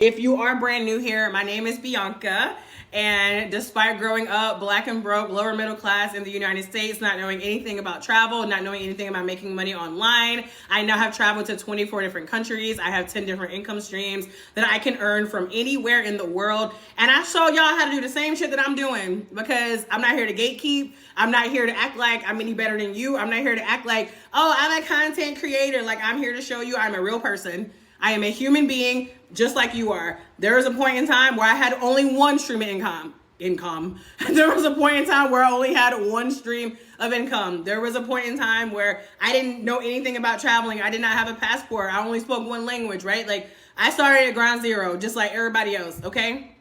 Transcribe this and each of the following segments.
If you are brand new here, my name is Bianca, and despite growing up black and broke, lower middle class in the United States, not knowing anything about travel, not knowing anything about making money online, I now have traveled to 24 different countries. I have 10 different income streams that I can earn from anywhere in the world, and I show y'all how to do the same shit that I'm doing, because I'm not here to gatekeep. I'm not here to act like I'm any better than you. I'm not here to act like, oh, I'm a content creator. Like, I'm here to show you I'm a real person. I am a human being just like you are. There was a point in time where I had only one stream of income. There was a point in time where I only had one stream of income. There was a point in time where I didn't know anything about traveling. I did not have a passport. I only spoke one language, right? Like, I started at ground zero, just like everybody else, okay?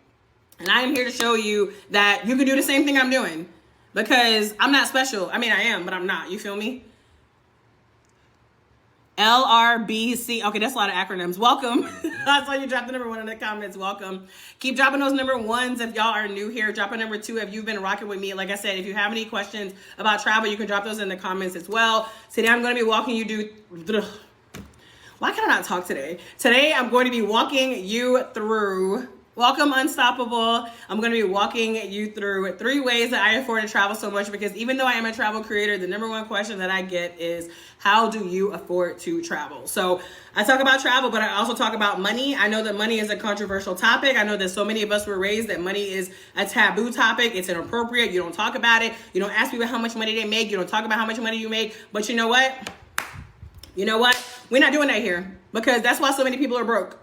And I am here to show you that you can do the same thing I'm doing, because I'm not special. I mean, I am, but I'm not. You feel me? LRBC. Okay, that's a lot of acronyms. Welcome. I saw you drop the number 1 in the comments. Welcome. Keep dropping those number 1s if y'all are new here. Drop a number 2 if you've been rocking with me. Like I said, if you have any questions about travel, you can drop those in the comments as well. Today, I'm going to be walking you through... Why can I not talk today? Today, I'm going to be walking you through... Welcome, Unstoppable. I'm going to be walking you through 3 ways that I afford to travel so much, because even though I am a travel creator, the number 1 question that I get is, how do you afford to travel? So I talk about travel, but I also talk about money. I know that money is a controversial topic. I know that so many of us were raised that money is a taboo topic. It's inappropriate. You don't talk about it. You don't ask people how much money they make. You don't talk about how much money you make. But you know what? You know what? We're not doing that here, because that's why so many people are broke.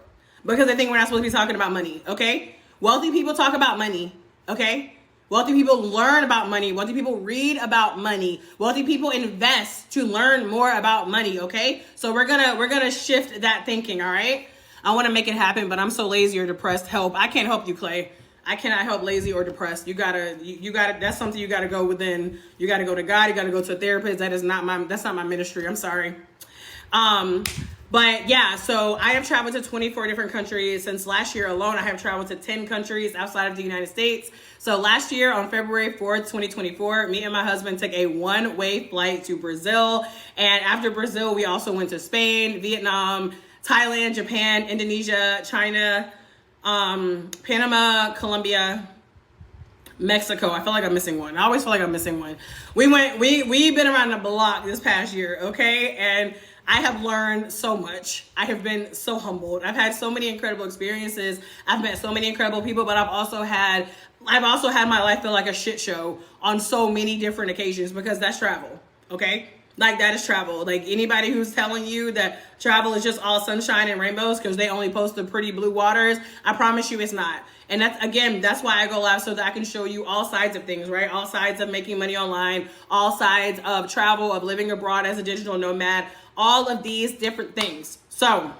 Because they think we're not supposed to be talking about money, okay? Wealthy people talk about money, okay? Wealthy people learn about money. Wealthy people read about money. Wealthy people invest to learn more about money, okay? So we're gonna shift that thinking, all right? I want to make it happen, but I'm so lazy or depressed. Help. I can't help you, Clay. I cannot help lazy or depressed. You gotta, that's something you gotta go within. You gotta go to God. You gotta go to a therapist. That's not my ministry. I'm sorry. But yeah, so I have traveled to 24 different countries. Since last year alone, I have traveled to 10 countries outside of the United States. So last year on February 4th, 2024, me and my husband took a one-way flight to Brazil. And after Brazil, we also went to Spain, Vietnam, Thailand, Japan, Indonesia, China, Panama, Colombia, Mexico. I feel like I'm missing one. I always feel like I'm missing one. We've been around the block this past year, okay? And I have learned so much. I have been so humbled. I've had so many incredible experiences. I've met so many incredible people, but I've also had my life feel like a shit show on so many different occasions, because that's travel, okay? Like, that is travel. Like, anybody who's telling you that travel is just all sunshine and rainbows because they only post the pretty blue waters, I promise you it's not. And that's why I go live, so that I can show you all sides of things, right? All sides of making money online, all sides of travel, of living abroad as a digital nomad, all of these different things. So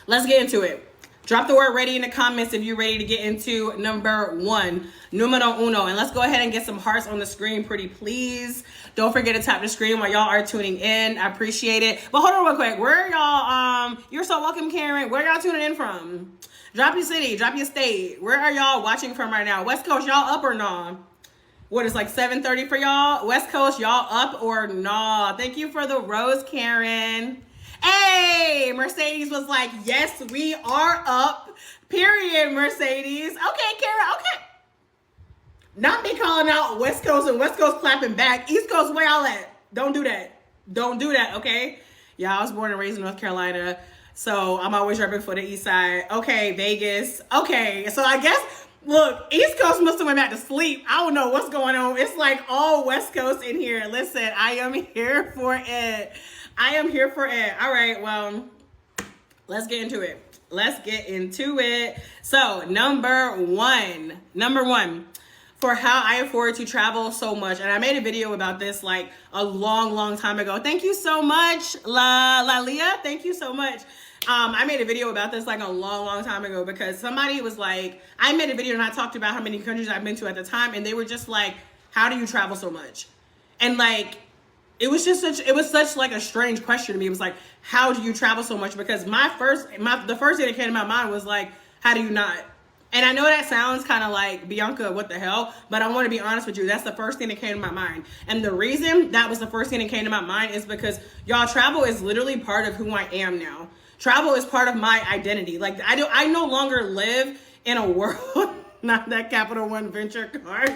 let's get into it. Drop the word ready in the comments if you're ready to get into number 1, numero uno. And let's go ahead and get some hearts on the screen, pretty please. Don't forget to tap the screen while y'all are tuning in. I appreciate it. But hold on real quick. Where are y'all? You're so welcome, Karen. Where y'all tuning in from? Drop your city, drop your state. Where are y'all watching from right now? West Coast, y'all up or nah? What is like 7:30 for y'all? West Coast, y'all up or nah? Thank you for the rose, Karen. Hey, Mercedes was like, yes, we are up. Period, Mercedes. Okay, Karen, okay. Not me calling out West Coast and West Coast clapping back. East Coast, where y'all at? Don't do that. Don't do that, okay? Yeah, I was born and raised in North Carolina, so I'm always repping for the East Side. Okay, Vegas. Okay, so I guess... Look, East Coast must have went back to sleep. I don't know what's going on. It's like all West Coast in here. Listen, I am here for it. I am here for it. All right, well, let's get into it. Let's get into it. So, number one, for how I afford to travel so much. And I made a video about this like a long time ago. Thank you so much, La Leah. Thank you so much. I made a video about this like a long time ago, because somebody was like, I made a video and I talked about how many countries I've been to at the time, and they were just like, how do you travel so much? And like, it was such like a strange question to me. It was like, how do you travel so much? Because the first thing that came to my mind was like, how do you not? And I know that sounds kind of like, Bianca, what the hell? But I want to be honest with you. That's the first thing that came to my mind. And the reason that was the first thing that came to my mind is because, y'all, travel is literally part of who I am now. Travel is part of my identity. Like I no longer live in a world not that Capital One Venture card.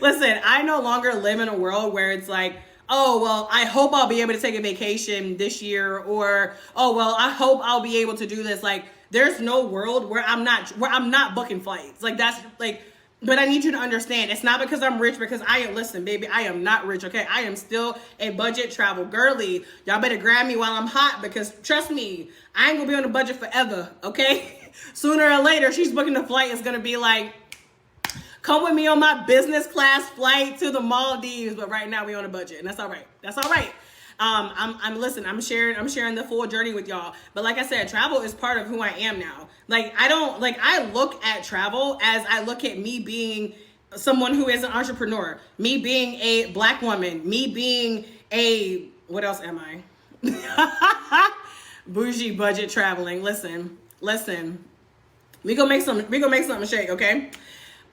Listen, I no longer live in a world where it's like, oh, well, I hope I'll be able to take a vacation this year, or, oh, well, I hope I'll be able to do this. Like, there's no world where I'm not booking flights. Like, that's like, but I need you to understand, it's not because I'm rich, because listen, baby, I am not rich, okay? I am still a budget travel girly. Y'all better grab me while I'm hot, because trust me, I ain't gonna be on a budget forever, okay? Sooner or later, she's booking the flight. It's gonna be like, come with me on my business class flight to the Maldives. But right now we on a budget, and that's all right. That's all right. I'm sharing the full journey with y'all. But like I said, travel is part of who I am now. Like, I look at travel as I look at me being someone who is an entrepreneur, me being a Black woman, me being what else am I? Bougie budget traveling. Listen. We gonna make something shake, okay?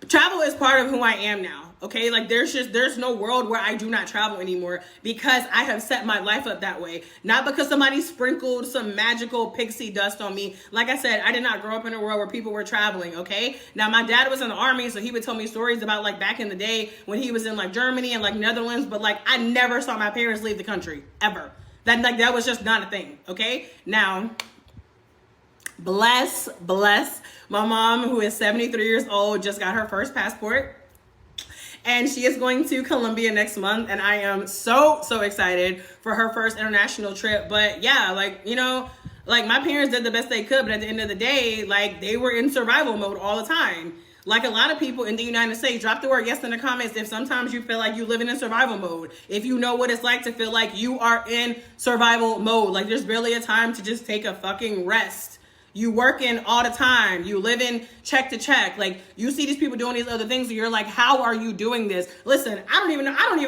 Travel is part of who I am now, okay? Like, there's no world where I do not travel anymore, because I have set my life up that way. Not because somebody sprinkled some magical pixie dust on me. Like I said, I did not grow up in a world where people were traveling, okay? Now, my dad was in the army, so he would tell me stories about, like, back in the day when he was in, like, Germany and, like, Netherlands, but, like, I never saw my parents leave the country, ever. That was just not a thing, okay? Now, bless my mom, who is 73 years old, just got her first passport, and she is going to Colombia next month, and I am so excited for her first international trip. But yeah, like, you know, like, my parents did the best they could, but at the end of the day, like, they were in survival mode all the time. Like a lot of people in the United States, drop the word yes in the comments if sometimes you feel like you living in survival mode. If you know what it's like to feel like you are in survival mode, like there's barely a time to just take a fucking rest. You working all the time. You living check to check. Like, you see these people doing these other things, and you're like, how are you doing this? Listen, I don't even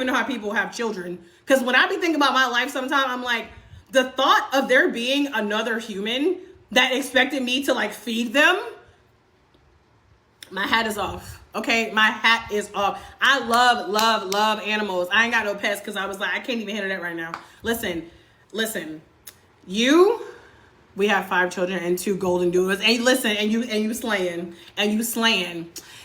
know how people have children. Because when I be thinking about my life sometimes, I'm like, the thought of there being another human that expected me to, like, feed them, my hat is off. Okay, my hat is off. I love animals. I ain't got no pets because I was like, I can't even handle that right now. Listen. We have 5 children and 2 golden doodles. And listen, and you slaying.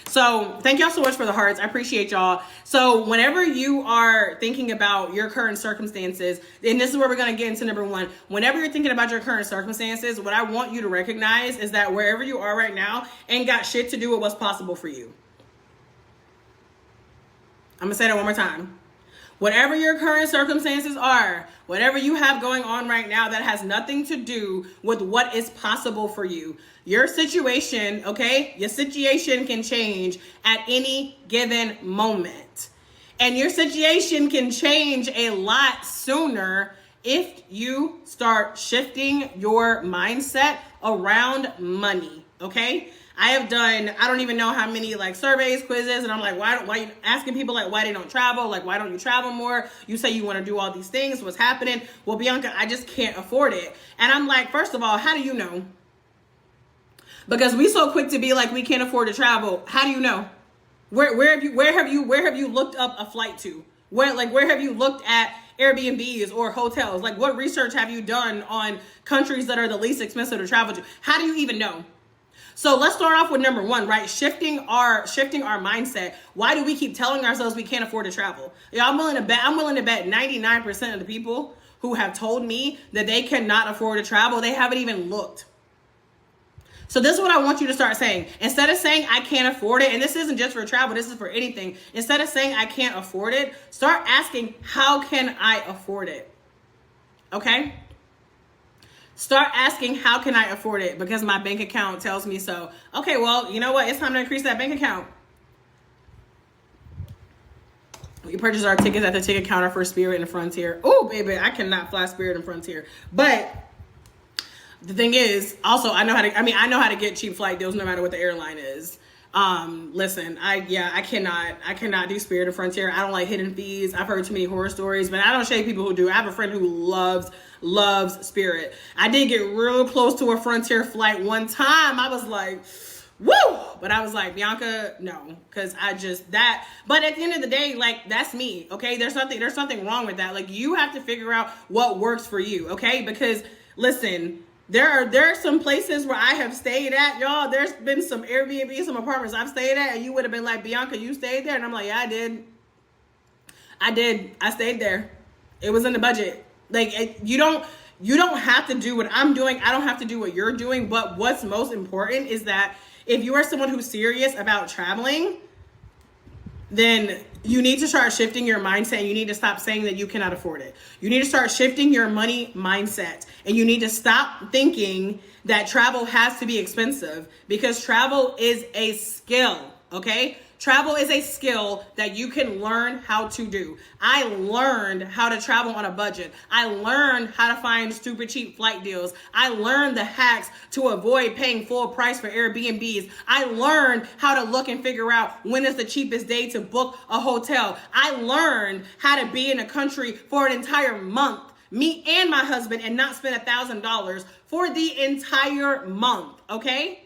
So thank y'all so much for the hearts. I appreciate y'all. So whenever you are thinking about your current circumstances, and this is where we're going to get into number 1. Whenever you're thinking about your current circumstances, what I want you to recognize is that wherever you are right now ain't got shit to do with what's possible for you. I'm going to say that one more time. Whatever your current circumstances are, whatever you have going on right now, that has nothing to do with what is possible for you. Your situation, okay? Your situation can change at any given moment. And your situation can change a lot sooner if you start shifting your mindset around money, okay? I have done, I don't even know how many, like, surveys, quizzes, and I'm like, why you asking people, like, why they don't travel? Like, why don't you travel more? You say you want to do all these things. What's happening? Well, Bianca, I just can't afford it. And I'm like, first of all, how do you know? Because we so quick to be like, we can't afford to travel. How do you know? Where have you looked up a flight to? Where have you looked at Airbnbs or hotels? Like, what research have you done on countries that are the least expensive to travel to? How do you even know? So let's start off with number 1, right? Shifting our mindset. Why do we keep telling ourselves we can't afford to travel? Yeah, I'm willing to bet 99% of the people who have told me that they cannot afford to travel, they haven't even looked. So this is what I want you to start saying. Instead of saying I can't afford it, and this isn't just for travel, this is for anything. Instead of saying I can't afford it, start asking, how can I afford it? Okay? Start asking, how can I afford it? Because my bank account tells me so. Okay, well, you know what? It's time to increase that bank account. We purchase our tickets at the ticket counter for Spirit and Frontier. Oh, baby, I cannot fly Spirit and Frontier. But the thing is, also, I know how to get cheap flight deals no matter what the airline is. Listen, I cannot do Spirit or Frontier. I don't like hidden fees. I've heard too many horror stories, but I don't shade people who do. I have a friend who loves Spirit. I did get real close to a Frontier flight one time. I was like, woo! But I was like, Bianca, no, because but at the end of the day, like, that's me, okay? There's nothing wrong with that. Like, you have to figure out what works for you, okay? Because listen, There are some places where I have stayed at, y'all. There's been some Airbnb, some apartments I've stayed at, and you would have been like, Bianca, you stayed there? And I'm like, yeah, I did. I stayed there. It was in the budget. Like, you don't have to do what I'm doing. I don't have to do what you're doing. But what's most important is that if you are someone who's serious about traveling, then you need to start shifting your mindset, and you need to stop saying that you cannot afford it. You need to start shifting your money mindset, and you need to stop thinking that travel has to be expensive, because travel is a skill, okay? Travel is a skill that you can learn how to do. I learned how to travel on a budget. I learned how to find stupid cheap flight deals. I learned the hacks to avoid paying full price for Airbnbs. I learned how to look and figure out when is the cheapest day to book a hotel. I learned how to be in a country for an entire month, me and my husband, and not spend $1,000 for the entire month, okay?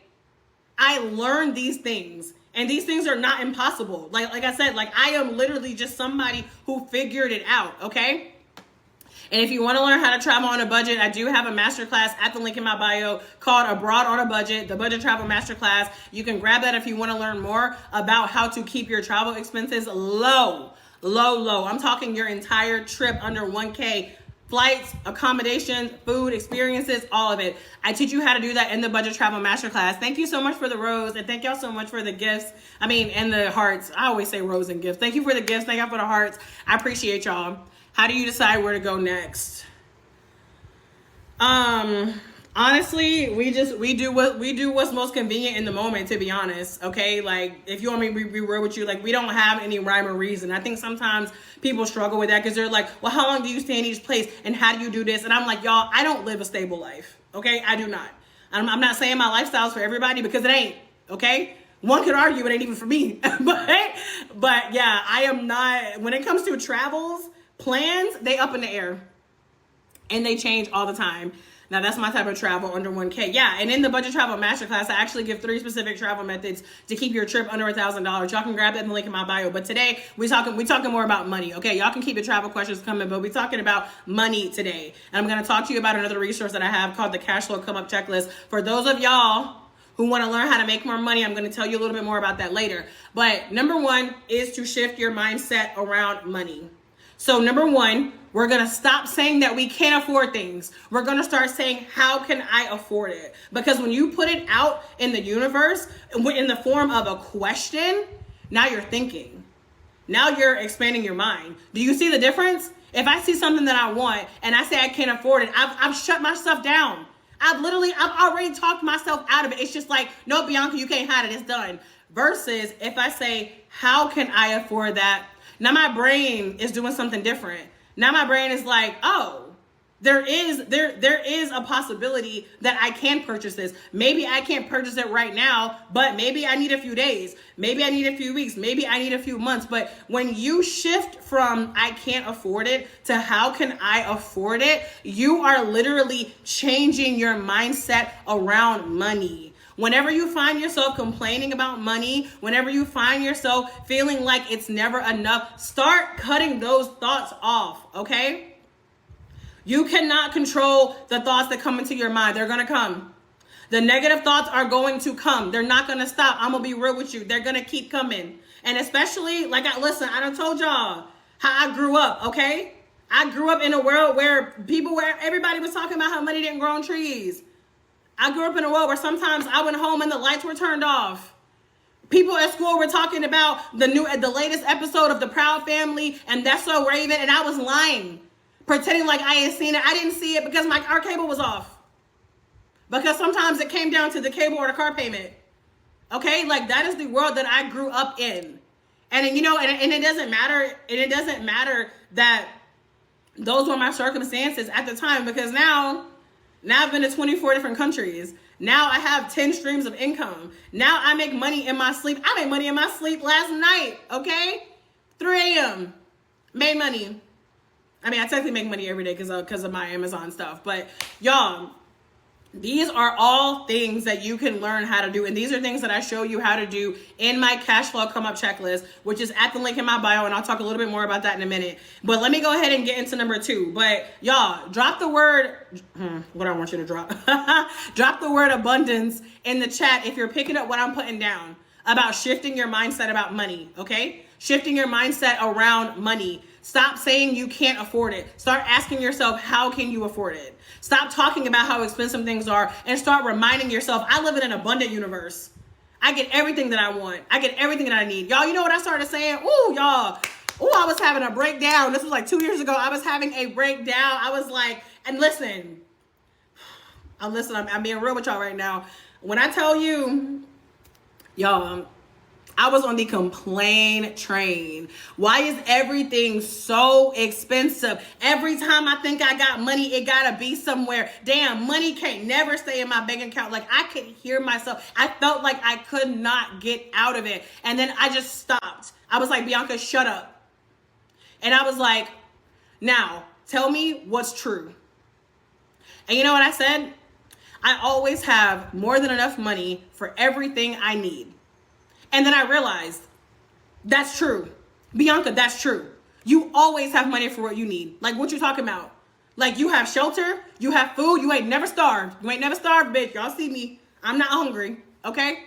I learned these things. And these things are not impossible. Like I said, like, I am literally just somebody who figured it out, okay? And if you want to learn how to travel on a budget, I do have a masterclass at the link in my bio called Abroad on a Budget, the Budget Travel Masterclass. You can grab that if you want to learn more about how to keep your travel expenses low. I'm talking your entire trip under 1K. Flights, accommodations, food, experiences, all of it. I teach you how to do that in the Budget Travel Masterclass. Thank you so much for the rose, and thank y'all so much for the gifts. And the hearts. I always say rose and gifts. Thank you for the gifts. Thank y'all for the hearts. I appreciate y'all. How do you decide where to go next? Honestly, we do what's most convenient in the moment, to be honest. Okay, like, if you want me to be real with you, like, we don't have any rhyme or reason. I think sometimes people struggle with that because they're like, well, how long do you stay in each place, and how do you do this? And I'm like, y'all, I don't live a stable life. Okay, I do not. I'm not saying my lifestyle's for everybody, because it ain't. Okay, one could argue it ain't even for me, but yeah, I am not. When it comes to travels, plans, they up in the air, and they change all the time. Now, that's my type of travel under 1K. Yeah, and in the Budget Travel Masterclass, I actually give 3 specific travel methods to keep your trip under $1,000. Y'all can grab that in the link in my bio. But today, we talking more about money, okay? Y'all can keep the travel questions coming, but we're talking about money today. And I'm going to talk to you about another resource that I have called the Cash Flow Come Up Checklist. For those of y'all who want to learn how to make more money, I'm going to tell you a little bit more about that later. But number one is to shift your mindset around money. So number one, we're going to stop saying that we can't afford things. We're going to start saying, how can I afford it? Because when you put it out in the universe in the form of a question, now you're thinking. Now you're expanding your mind. Do you see the difference? If I see something that I want and I say I can't afford it, I've shut myself down. I've already talked myself out of it. It's just like, no, Bianca, you can't hide it. It's done. Versus if I say, how can I afford that? Now my brain is doing something different. Now my brain is like, oh, there is a possibility that I can purchase this. Maybe I can't purchase it right now, but maybe I need a few days. Maybe I need a few weeks. Maybe I need a few months. But when you shift from I can't afford it to how can I afford it, you are literally changing your mindset around money. Whenever you find yourself complaining about money, whenever you find yourself feeling like it's never enough, start cutting those thoughts off, okay? You cannot control the thoughts that come into your mind. They're going to come. The negative thoughts are going to come. They're not going to stop. I'm going to be real with you. They're going to keep coming. And especially, I done told y'all how I grew up, okay? I grew up in a world where everybody was talking about how money didn't grow on trees. I grew up in a world where sometimes I went home and the lights were turned off. People at school were talking about the latest episode of The Proud Family and That's So Raven, and I was lying, pretending like I had seen it. I didn't see it because our cable was off. Because sometimes it came down to the cable or the car payment. Okay, that is the world that I grew up in, and it doesn't matter. And it doesn't matter that those were my circumstances at the time, because now I've been to 24 different countries. Now I have 10 streams of income. Now I make money in my sleep. I made money in my sleep last night, okay? 3 a.m. Made money. I technically make money every day because of my Amazon stuff. But y'all, These are all things that you can learn how to do. And these are things that I show you how to do in my cash flow come up checklist, which is at the link in my bio. And I'll talk a little bit more about that in a minute. But let me go ahead and get into number 2. But y'all, drop the word, what I want you to drop. Drop the word abundance in the chat if you're picking up what I'm putting down about shifting your mindset about money, okay? Shifting your mindset around money. Stop saying you can't afford it. Start asking yourself, how can you afford it? Stop talking about how expensive things are and start reminding yourself, I live in an abundant universe. I get everything that I want. I get everything that I need. Y'all, you know what I started saying? Ooh, y'all. Ooh, I was having a breakdown. This was like 2 years ago. I was having a breakdown. I was like, and listen, I'm being real with y'all right now. When I tell you, y'all, I was on the complain train. Why is everything so expensive? Every time I think I got money, it gotta be somewhere. Damn, money can't never stay in my bank account. Like, I could hear myself. I felt like I could not get out of it. And then I just stopped. I was like, Bianca, shut up. And I was like, now, tell me what's true. And you know what I said? I always have more than enough money for everything I need. And then I realized, that's true. Bianca, that's true. You always have money for what you need. Like, what you talking about? Like, you have shelter, you have food, you ain't never starved. You ain't never starved, bitch. Y'all see me. I'm not hungry, okay?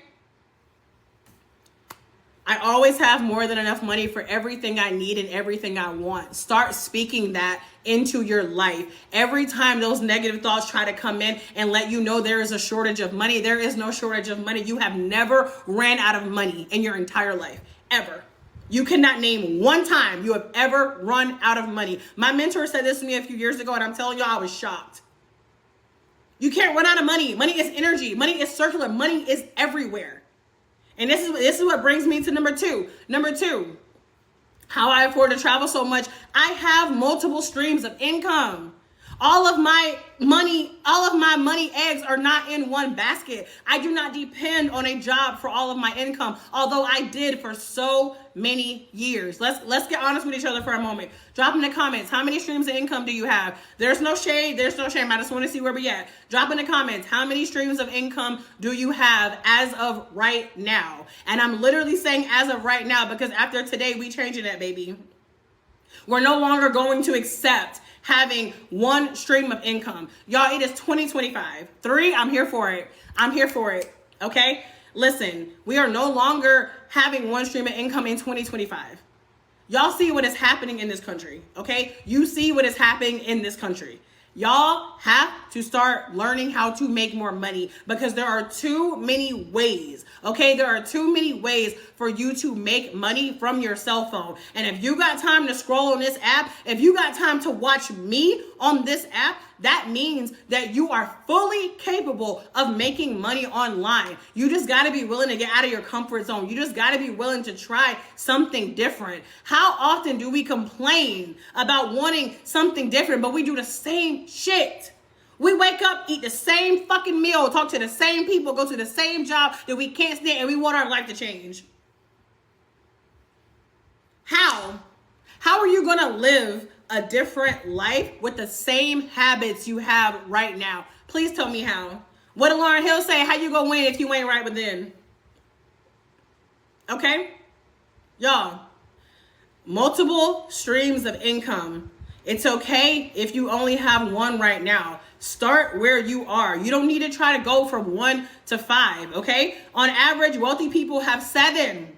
I always have more than enough money for everything I need and everything I want. Start speaking that into your life. Every time those negative thoughts try to come in and let you know there is a shortage of money, there is no shortage of money. You have never ran out of money in your entire life, ever. You cannot name one time you have ever run out of money. My mentor said this to me a few years ago, and I'm telling y'all, I was shocked. You can't run out of money. Money is energy. Money is circular. Money is everywhere. And this is what brings me to number 2. Number 2, how I afford to travel so much. I have multiple streams of income. All of my money eggs are not in one basket. I do not depend on a job for all of my income, although I did for so many years. Let's get honest with each other for a moment. Drop in the comments, how many streams of income do you have? There's no shade, there's no shame. I just want to see where we at. Drop in the comments, how many streams of income do you have as of right now? And I'm literally saying as of right now because after today, we changing that, baby. We're no longer going to accept having one stream of income. Y'all, it is 2025. 3, I'm here for it. I'm here for it, okay? Listen, we are no longer having one stream of income in 2025. Y'all see what is happening in this country, okay? You see what is happening in this country. Y'all have to start learning how to make more money because there are too many ways, okay? There are too many ways for you to make money from your cell phone. And if you got time to scroll on this app, if you got time to watch me on this app, that means that you are fully capable of making money online. You just got to be willing to get out of your comfort zone. You just got to be willing to try something different. How often do we complain about wanting something different, but we do the same shit? We wake up, eat the same fucking meal, talk to the same people, go to the same job that we can't stand, and we want our life to change. How? How are you going to live a different life with the same habits you have right now? Please tell me how. What did Lauryn Hill say? How you gonna win if you ain't right within? Okay? Y'all, multiple streams of income. It's okay if you only have one right now. Start where you are. You don't need to try to go from 1 to 5, okay? On average, wealthy people have 7.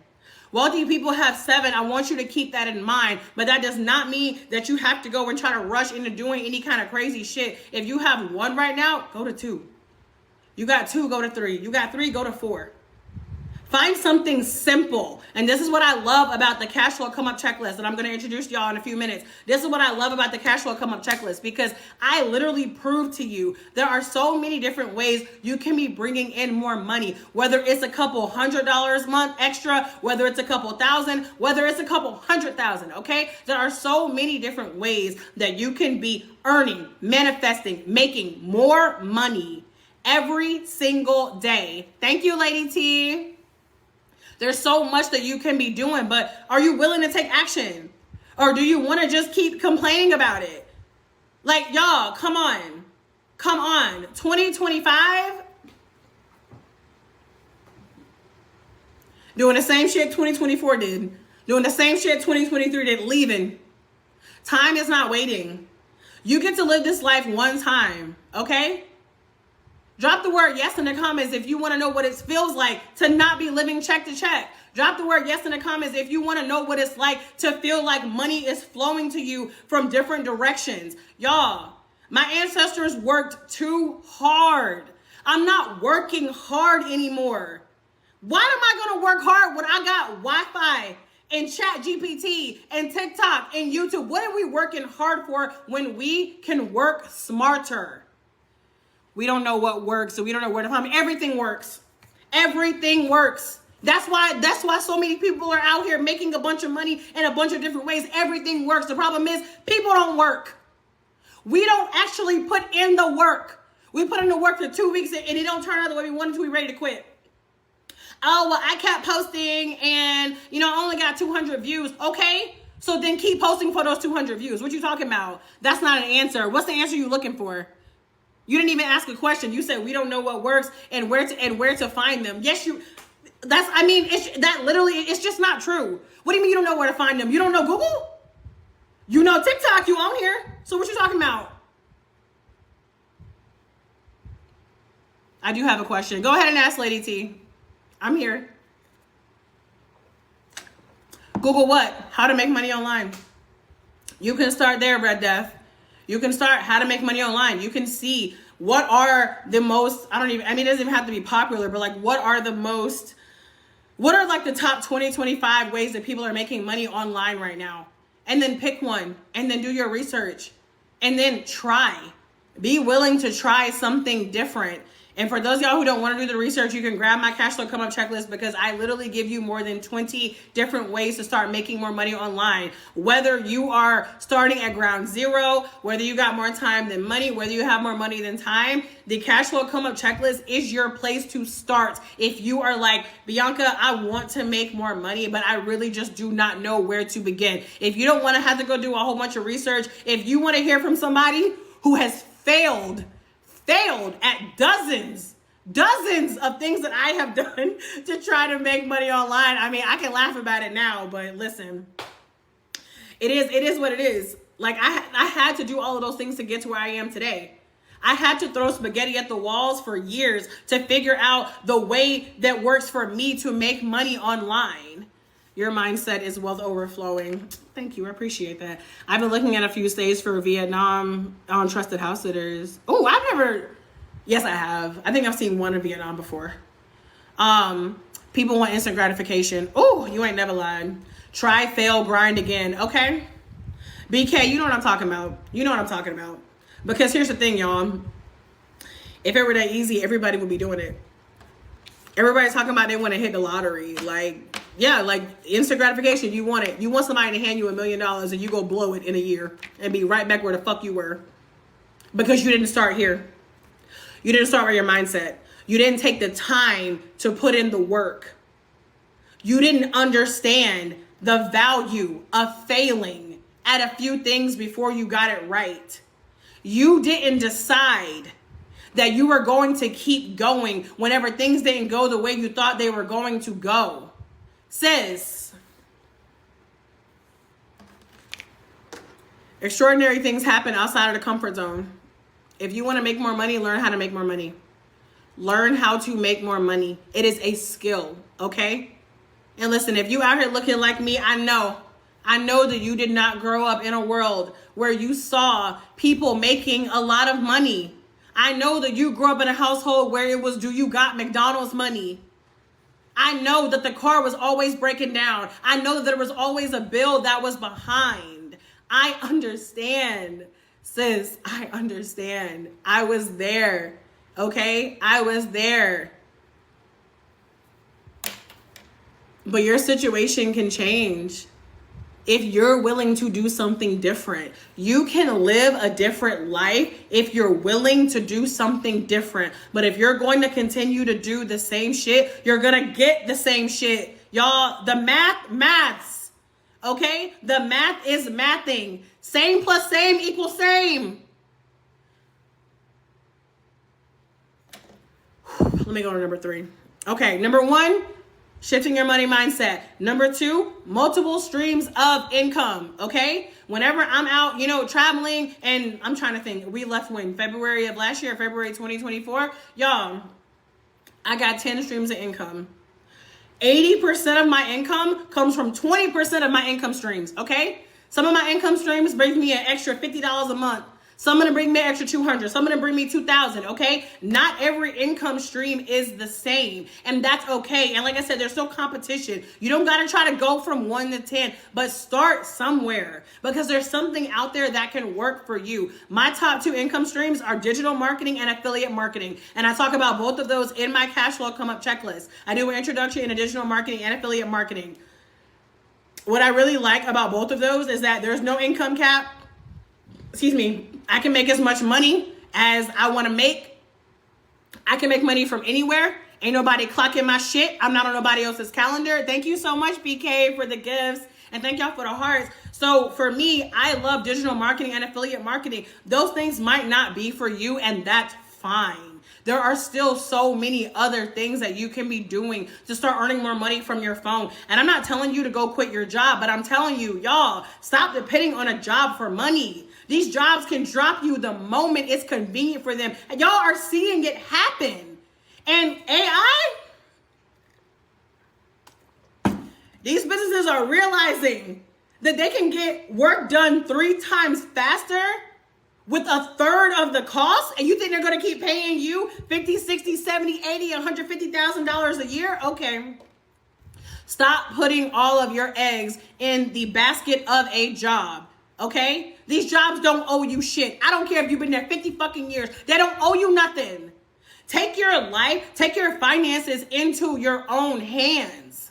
Wealthy people have 7. I want you to keep that in mind. But that does not mean that you have to go and try to rush into doing any kind of crazy shit. If you have 1 right now, go to 2. You got 2, go to 3. You got 3, go to 4. Find something simple. And this is what I love about the cash flow come up checklist that I'm going to introduce y'all in a few minutes. This is what I love about the cash flow come up checklist because I literally prove to you there are so many different ways you can be bringing in more money, whether it's a couple $100 a month extra, whether it's a couple thousand, whether it's a couple 100,000. Okay. There are so many different ways that you can be earning, manifesting, making more money every single day. Thank you, Lady T. There's so much that you can be doing, but are you willing to take action? Or do you want to just keep complaining about it? Like, y'all, come on. Come on, 2025, doing the same shit 2024 did, doing the same shit 2023 did, leaving. Time is not waiting. You get to live this life one time, okay? Drop the word yes in the comments if you want to know what it feels like to not be living check to check. Drop the word yes in the comments if you want to know what it's like to feel like money is flowing to you from different directions. Y'all, my ancestors worked too hard. I'm not working hard anymore. Why am I going to work hard when I got Wi-Fi and ChatGPT and TikTok and YouTube? What are we working hard for when we can work smarter? We don't know what works, so we don't know where to find. Everything works. Everything works. That's why so many people are out here making a bunch of money in a bunch of different ways. Everything works. The problem is people don't work. We don't actually put in the work. We put in the work for 2 weeks and it don't turn out the way we wanted to. We ready to quit. Oh, well, I kept posting and, I only got 200 views. Okay, so then keep posting for those 200 views. What you talking about? That's not an answer. What's the answer you looking for? You didn't even ask a question. You said we don't know what works and where to find them. Yes, it's just not true. What do you mean you don't know where to find them? You don't know Google? You know TikTok, you on here. So what you talking about? I do have a question. Go ahead and ask Lady T. I'm here. Google what? How to make money online. You can start there, Red Death. You can start how to make money online. You can see what are the most, it doesn't even have to be popular, but like what are like the top 20, 25 ways that people are making money online right now? And then pick one and then do your research and then try. Be willing to try something different. And for those of y'all who don't want to do the research, you can grab my cash flow come up checklist because I literally give you more than 20 different ways to start making more money online. Whether you are starting at ground zero, whether you got more time than money, whether you have more money than time, the cash flow come up checklist is your place to start. If you are like, Bianca, I want to make more money, but I really just do not know where to begin. If you don't want to have to go do a whole bunch of research, if you want to hear from somebody who has failed at dozens of things that I have done to try to make money online. I can laugh about it now, but listen, it is what it is. Like I had to do all of those things to get to where I am today. I had to throw spaghetti at the walls for years to figure out the way that works for me to make money online. Your mindset is wealth overflowing. Thank you. I appreciate that. I've been looking at a few stays for Vietnam on Trusted House Sitters. Oh, yes, I have. I think I've seen one in Vietnam before. People want instant gratification. Oh, you ain't never lied. Try, fail, grind again. Okay. BK, you know what I'm talking about. Because here's the thing, y'all. If it were that easy, everybody would be doing it. Everybody's talking about they want to hit the lottery. Like, yeah, like instant gratification. You want it. You want somebody to hand you $1 million and you go blow it in a year and be right back where the fuck you were. Because you didn't start here. You didn't start with your mindset. You didn't take the time to put in the work. You didn't understand the value of failing at a few things before you got it right. You didn't decide that you were going to keep going whenever things didn't go the way you thought they were going to go. Sis, extraordinary things happen outside of the comfort zone. If you want to make more money, learn how to make more money. Learn how to make more money. It is a skill, okay? And listen, if you out here looking like me, I know that you did not grow up in a world where you saw people making a lot of money. I know that you grew up in a household where it was, do you got McDonald's money? I know that the car was always breaking down. I know that there was always a bill that was behind. I understand, sis. I understand. I was there, okay? I was there. But your situation can change. If you're willing to do something different, you can live a different life if you're willing to do something different. But if you're going to continue to do the same shit, you're going to get the same shit. Y'all, the maths, okay? The math is mathing. Same plus same equals same. Let me go to number 3. Okay, number 1, shifting your money mindset. Number 2, multiple streams of income, okay? Whenever I'm out, traveling, and I'm trying to think, we left when? February of last year, February 2024? Y'all, I got 10 streams of income. 80% of my income comes from 20% of my income streams, okay? Some of my income streams bring me an extra $50 a month. Some of them bring me an extra $200. Some of them bring me $2,000, okay? Not every income stream is the same, and that's okay. And like I said, there's still competition. You don't got to try to go from 1 to 10, but start somewhere because there's something out there that can work for you. My top 2 income streams are digital marketing and affiliate marketing, and I talk about both of those in my cash flow come up checklist. I do an introduction in digital marketing and affiliate marketing. What I really like about both of those is that there's no income cap. I can make as much money as I want to make. I can make money from anywhere. Ain't nobody clocking my shit. I'm not on nobody else's calendar. Thank you so much, BK, for the gifts. And thank y'all for the hearts. So for me, I love digital marketing and affiliate marketing. Those things might not be for you, and that's fine. There are still so many other things that you can be doing to start earning more money from your phone. And I'm not telling you to go quit your job, but I'm telling you, y'all, stop depending on a job for money. These jobs can drop you the moment it's convenient for them. And y'all are seeing it happen. And AI, these businesses are realizing that they can get work done 3 times faster with 1/3 of the cost, and you think they're going to keep paying you $50, $60, $70, $80, $150,000 a year? Okay. Stop putting all of your eggs in the basket of a job, okay? These jobs don't owe you shit. I don't care if you've been there 50 fucking years. They don't owe you nothing. Take your life, take your finances into your own hands.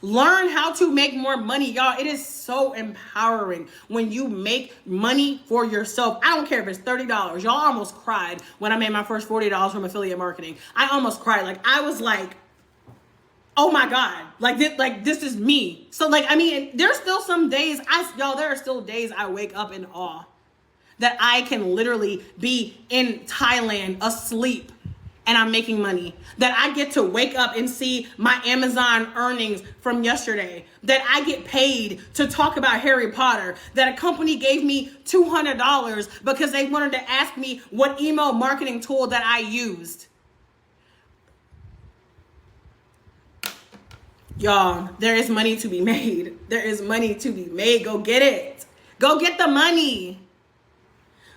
Learn how to make more money, y'all. It is so empowering when you make money for yourself. I don't care if it's $30. Y'all almost cried when I made my first $40 from affiliate marketing. I almost cried. Like, I was like, oh my God, this is me. So there's still some days, there are still days I wake up in awe that I can literally be in Thailand asleep and I'm making money, that I get to wake up and see my Amazon earnings from yesterday, that I get paid to talk about Harry Potter, that a company gave me $200 because they wanted to ask me what email marketing tool that I used. Y'all, there is money to be made. There is money to be made. Go get it. Go get the money.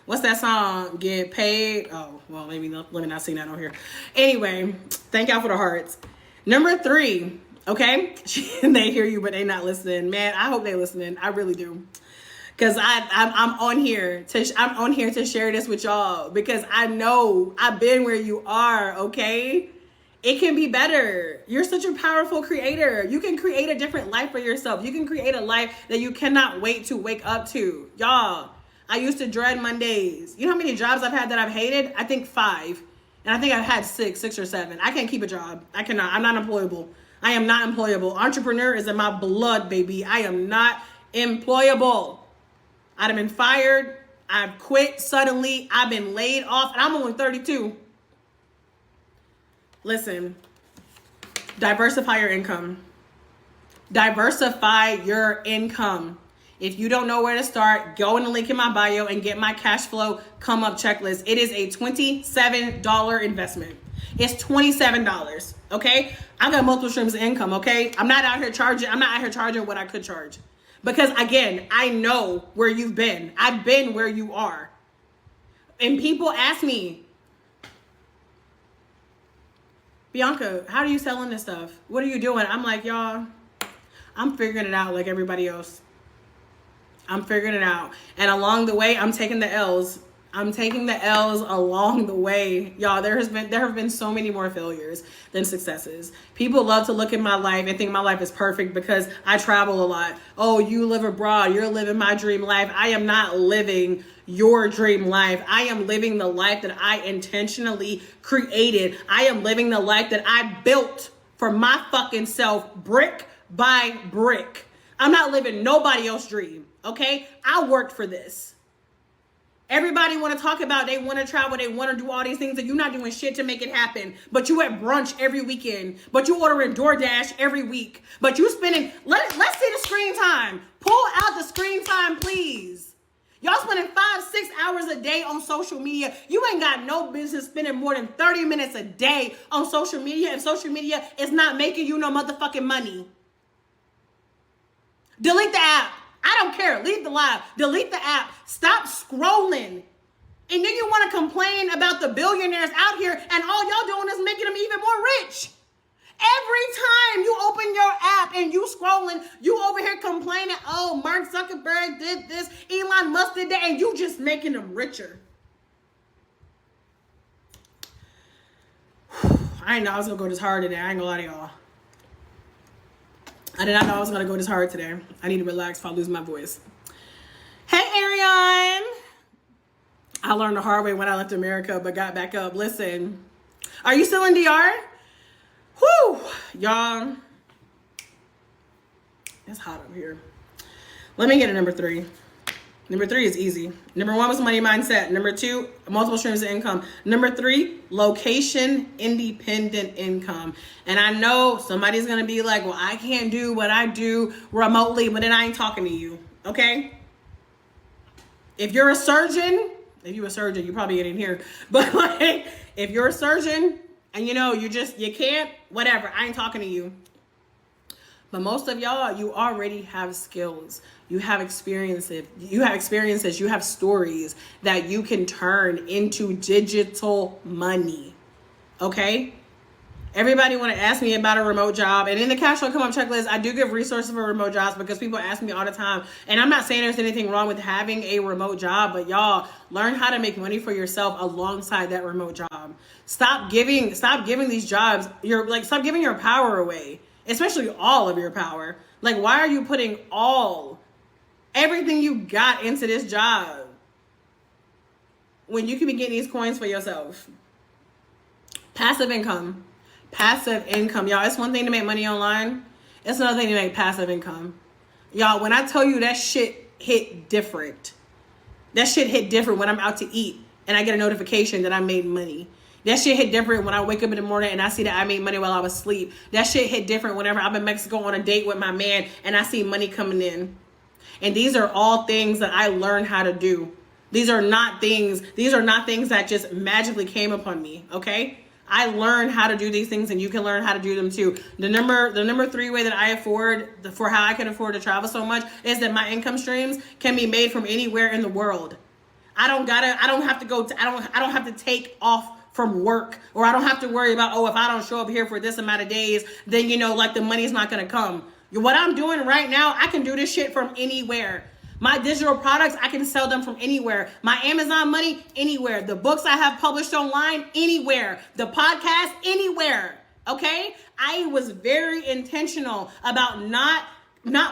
What's that song? Get paid. Oh, well, maybe let me not sing that on here. Anyway, thank y'all for the hearts. Number 3, okay? They hear you, but they not listening. Man, I hope they listening. I really do. Because I'm on here to share this with y'all because I know I've been where you are, okay? It can be better. You're such a powerful creator. You can create a different life for yourself. You can create a life that you cannot wait to wake up to. Y'all, I used to dread Mondays. You know how many jobs I've had that I've hated? I think 5. And I think I've had 6 or 7. I can't keep a job. I cannot. I'm not employable. I am not employable. Entrepreneur is in my blood, baby. I am not employable. I'd have been fired. I've quit suddenly. I've been laid off. And I'm only 32. Listen, diversify your income. Diversify your income. If you don't know where to start, go in the link in my bio and get my cash flow come up checklist. It is a $27 investment. It's $27, okay? I got multiple streams of income, okay? I'm not out here charging what I could charge. Because again, I know where you've been. I've been where you are. And people ask me, Bianca, how are you selling this stuff? What are you doing? I'm like, y'all, I'm figuring it out like everybody else. I'm figuring it out. And along the way, I'm taking the L's. I'm taking the L's along the way. Y'all, there have been so many more failures than successes. People love to look at my life and think my life is perfect because I travel a lot. Oh, you live abroad. You're living my dream life. I am not living your dream life. I am living the life that I intentionally created. I am living the life that I built for my fucking self, brick by brick. I'm not living nobody else's dream, okay? I worked for this. Everybody want to talk about they want to travel, they want to do all these things, and you're not doing shit to make it happen. But you at brunch every weekend. But you ordering DoorDash every week. But you spending, let's see the screen time. Pull out the screen time, please. Y'all spending 5-6 hours a day on social media. You ain't got no business spending more than 30 minutes a day on social media, and social media is not making you no motherfucking money. Delete the app. I don't care. Leave the live. Delete the app. Stop scrolling. And then you want to complain about the billionaires out here, and all y'all doing is making them even more rich. Every time you open your app and you scrolling, you over here complaining, oh, Mark Zuckerberg did this, Elon Musk did that, and you just making them richer. I didn't know I was going to go this hard today. I ain't going to lie to y'all. I did not know I was going to go this hard today. I need to relax if I lose my voice. Hey, Ariane. I learned the hard way when I left America, but got back up. Listen, are you still in DR? Whew, y'all. It's hot up here. Let me get a number 3. Number 3 is easy. Number 1 was money mindset. Number 2, multiple streams of income. Number 3, location independent income. And I know somebody's going to be like, well, I can't do what I do remotely, but then I ain't talking to you. Okay? If you're a surgeon, you probably get in here. But like, if you're a surgeon and you know, you can't, whatever, I ain't talking to you. But most of y'all, you already have skills. You have experiences. You have stories that you can turn into digital money. Okay? Everybody want to ask me about a remote job. And in the cash flow come up checklist, I do give resources for remote jobs because people ask me all the time. And I'm not saying there's anything wrong with having a remote job, but y'all learn how to make money for yourself alongside that remote job. Stop giving these jobs stop giving your power away, especially all of your power. Like, why are you putting everything you got into this job when you can be getting these coins for yourself? Passive income. Y'all, it's one thing to make money online. It's another thing to make passive income. Y'all, when I tell you that shit hit different. That shit hit different when I'm out to eat and I get a notification that I made money. That shit hit different when I wake up in the morning and I see that I made money while I was asleep. That shit hit different whenever I'm in Mexico on a date with my man and I see money coming in. And these are all things that I learned how to do. These are not things that just magically came upon me, okay? I learned how to do these things, and you can learn how to do them too. The number 3 way that I for how I can afford to travel so much is that my income streams can be made from anywhere in the world. I don't have to take off from work, or I don't have to worry about, if I don't show up here for this amount of days, then the money's not gonna come. What I'm doing right now, I can do this shit from anywhere. My digital products, I can sell them from anywhere. My Amazon money, anywhere. The books I have published online, anywhere. The podcast, anywhere. Okay? I was very intentional about not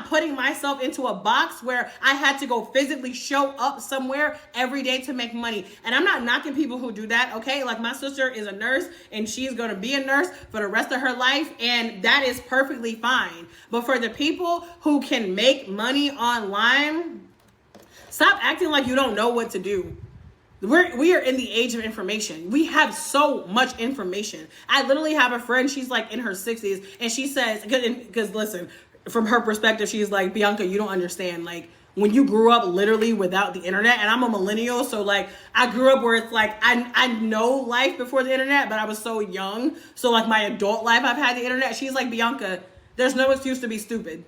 putting myself into a box where I had to go physically show up somewhere every day to make money. And I'm not knocking people who do that, okay? Like, my sister is a nurse and she's going to be a nurse for the rest of her life, and that is perfectly fine. But for the people who can make money online, stop acting like you don't know what to do. We are in the age of information. We have so much information. I literally have a friend, she's like in her 60s, and she says, because listen, from her perspective, she's like, Bianca, you don't understand. Like, when you grew up literally without the internet, and I'm a millennial, so like I grew up where it's like I know life before the internet, but I was so young. So like my adult life, I've had the internet. She's like, Bianca, there's no excuse to be stupid.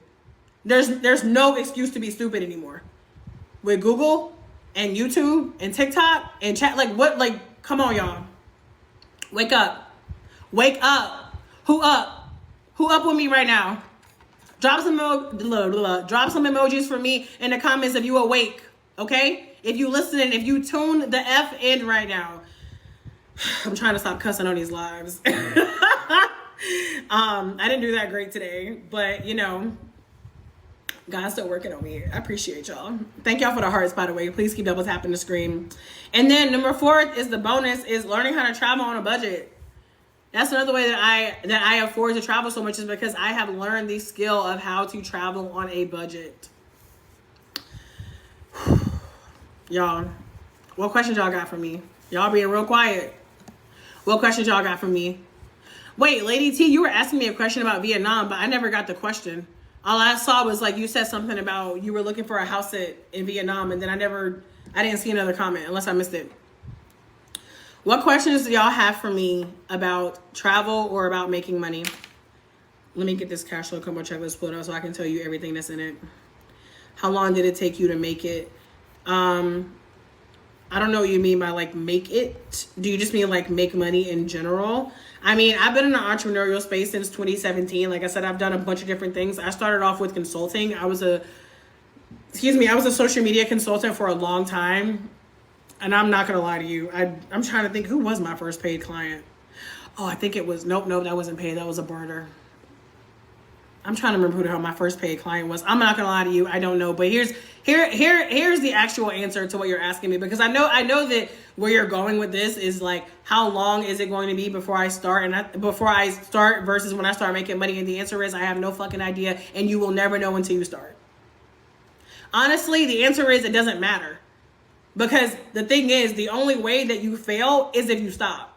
There's no excuse to be stupid anymore. With Google and YouTube and TikTok and chat, come on, y'all. Wake up. Wake up. Who up? Who up with me right now? Drop some emojis for me in the comments if you awake, okay? If you listening, if you tune the F in right now. I'm trying to stop cussing on these lives. I didn't do that great today, but God's still working on me. I appreciate y'all. Thank y'all for the hearts, by the way. Please keep double tapping the screen. And then number 4 is the bonus, is learning how to travel on a budget. That's another way that I afford to travel so much, is because I have learned the skill of how to travel on a budget. Y'all, What questions y'all got for me? Y'all being real quiet. What questions y'all got for me? Wait, Lady T, you were asking me a question about Vietnam, but I never got the question. All I saw was like you said something about you were looking for a house in Vietnam, and then I didn't see another comment unless I missed it. What questions do y'all have for me about travel or about making money? Let me get this cash flow come up checklist pulled out so I can tell you everything that's in it. How long did it take you to make it? I don't know what you mean by like make it. Do you just mean like make money in general? I mean, I've been in the entrepreneurial space since 2017. Like I said, I've done a bunch of different things. I started off with consulting. I was a social media consultant for a long time. And I'm not going to lie to you. I'm trying to think, who was my first paid client? Oh, I think it was, nope, that wasn't paid. That was a barter. I'm trying to remember who the hell my first paid client was. I'm not gonna lie to you, I don't know. But here's the actual answer to what you're asking me, because I know that where you're going with this is like, how long is it going to be before I start versus when I start making money? And the answer is I have no fucking idea, and you will never know until you start. Honestly, the answer is it doesn't matter, because the thing is, the only way that you fail is if you stop.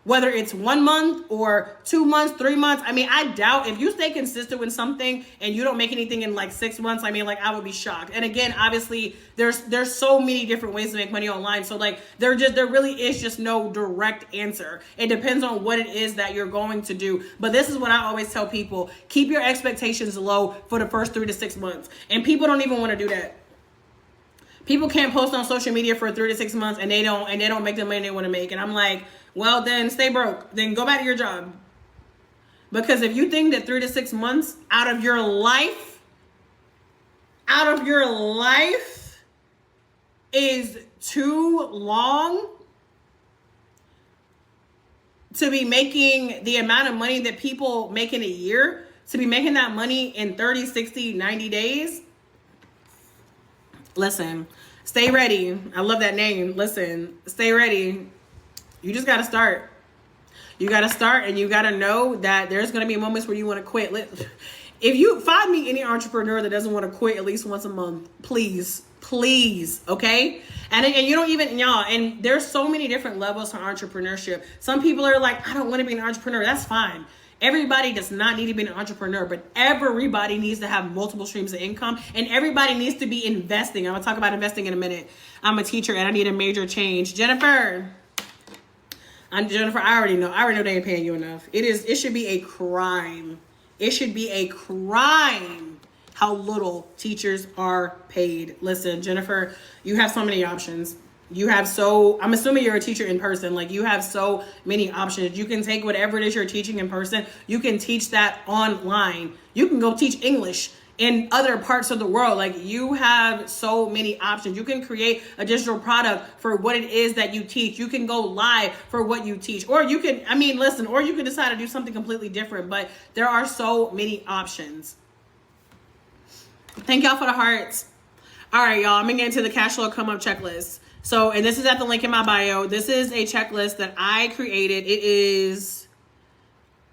Whether it's 1 month or 2 months, 3 months. I mean, I doubt if you stay consistent with something and you don't make anything in like 6 months, I mean, like I would be shocked. And again, obviously there's so many different ways to make money online. So like there really is just no direct answer. It depends on what it is that you're going to do. But this is what I always tell people: keep your expectations low for the first 3 to 6 months. And people don't even want to do that. People can't post on social media for 3 to 6 months and they don't make the money they want to make. And I'm like, well, then stay broke. Then go back to your job. Because if you think that 3 to 6 months out of your life is too long to be making the amount of money that people make in a year, to be making that money in 30, 60, 90 days, listen, stay ready. I love that name. Listen, stay ready. You just got to start. You got to start, and you got to know that there's going to be moments where you want to quit. If you find me any entrepreneur that doesn't want to quit at least once a month, please, okay? And you don't even, y'all, and there's so many different levels to entrepreneurship. Some people are like, I don't want to be an entrepreneur. That's fine. Everybody does not need to be an entrepreneur, but everybody needs to have multiple streams of income, and everybody needs to be investing. I'm going to talk about investing in a minute. I'm a teacher and I need a major change. Jennifer, I already know they ain't paying you enough. It should be a crime. It should be a crime how little teachers are paid. Listen, Jennifer, you have so many options. I'm assuming you're a teacher in person. Like, you have so many options. You can take whatever it is you're teaching in person. You can teach that online. You can go teach English in other parts of the world. Like, you have so many options. You can create a digital product for what it is that you teach. You can go live for what you teach. Or you can, or you can decide to do something completely different. But there are so many options. Thank y'all for the hearts. All right, y'all. I'm going to get into the cash flow come up checklist. So, and this is at the link in my bio. This is a checklist that I created. It is,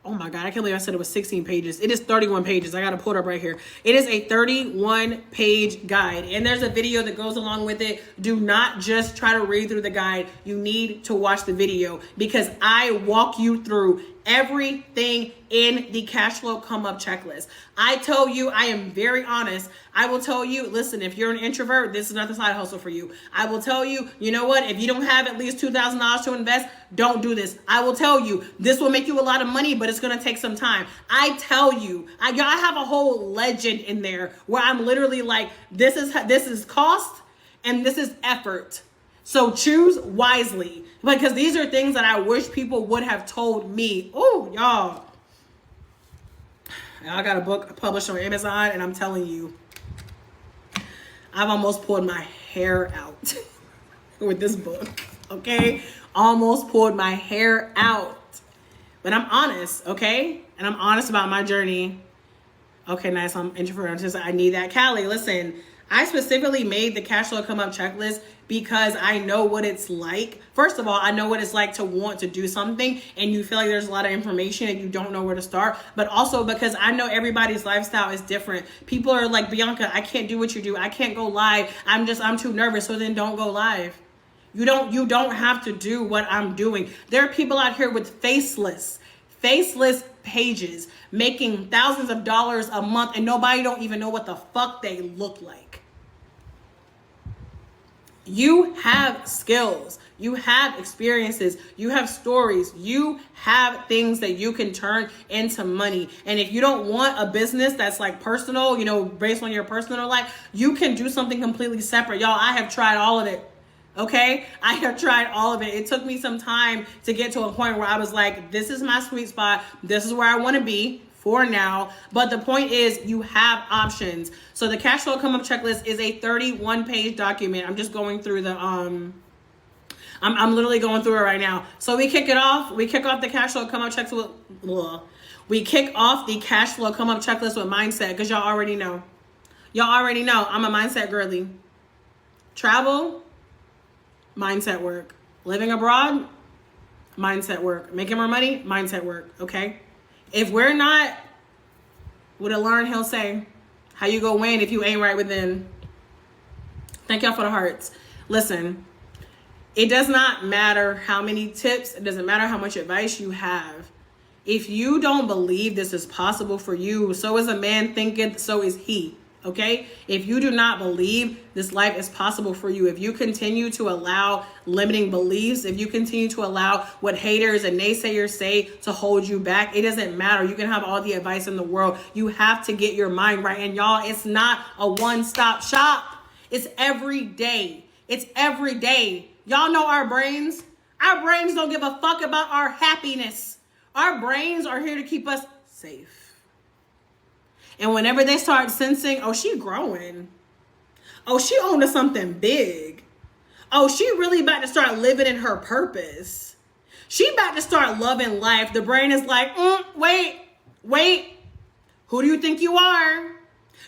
oh my God, I can't believe I said it was 16 pages. It is 31 pages. I got to pull it up right here. It is a 31-page guide, and there's a video that goes along with it. Do not just try to read through the guide. You need to watch the video, because I walk you through everything in the cash flow come up checklist. I tell you, I am very honest. I will tell you, listen, if you're an introvert, this is not the side hustle for you. I will tell you, you know what? If you don't have at least $2,000 to invest, don't do this. I will tell you, this will make you a lot of money, but it's going to take some time. I tell you, I have a whole legend in there where I'm literally like, this is cost and this is effort. So choose wisely, because these are things that I wish people would have told me. Oh, y'all. I got a book published on Amazon, and I'm telling you, I've almost pulled my hair out with this book, okay? Almost pulled my hair out. But I'm honest, okay? And I'm honest about my journey. Okay, nice. I'm introvert. I need that. Callie, listen. I specifically made the cash flow come up checklist because I know what it's like. First of all, I know what it's like to want to do something and you feel like there's a lot of information and you don't know where to start. But also because I know everybody's lifestyle is different. People are like, Bianca, I can't do what you do. I can't go live. I'm too nervous. So then don't go live. You don't have to do what I'm doing. There are people out here with faceless pages making thousands of dollars a month and nobody don't even know what the fuck they look like. You have skills, you have experiences, you have stories, you have things that you can turn into money. And if you don't want a business that's like personal, you know, based on your personal life, you can do something completely separate. Y'all, I have tried all of it. Okay, I have tried all of it. It took me some time to get to a point where I was like, this is my sweet spot. This is where I want to be for now. But the point is, you have options. So the cash flow come up checklist is a 31-page document. I'm just going through the I'm literally going through it right now. So we kick it off. We kick off the cash flow come up checklist with we kick off the cash flow come up checklist with mindset, because y'all already know. Y'all already know I'm a mindset girly. Travel, mindset work. Living abroad, mindset work. Making more money, mindset work. Okay? If we're not, what did Lauryn Hill say? How you go win if you ain't right within? Thank y'all for the hearts. Listen, it does not matter how many tips. It doesn't matter how much advice you have. If you don't believe this is possible for you, so is a man thinketh, so is he. Okay? If you do not believe this life is possible for you, if you continue to allow limiting beliefs, if you continue to allow what haters and naysayers say to hold you back, it doesn't matter. You can have all the advice in the world. You have to get your mind right. And y'all, it's not a one-stop shop. It's every day. It's every day. Y'all know our brains. Our brains don't give a fuck about our happiness. Our brains are here to keep us safe. And whenever they start sensing, oh, she growing. Oh, she on to something big. Oh, she really about to start living in her purpose. She about to start loving life. The brain is like, wait. Who do you think you are?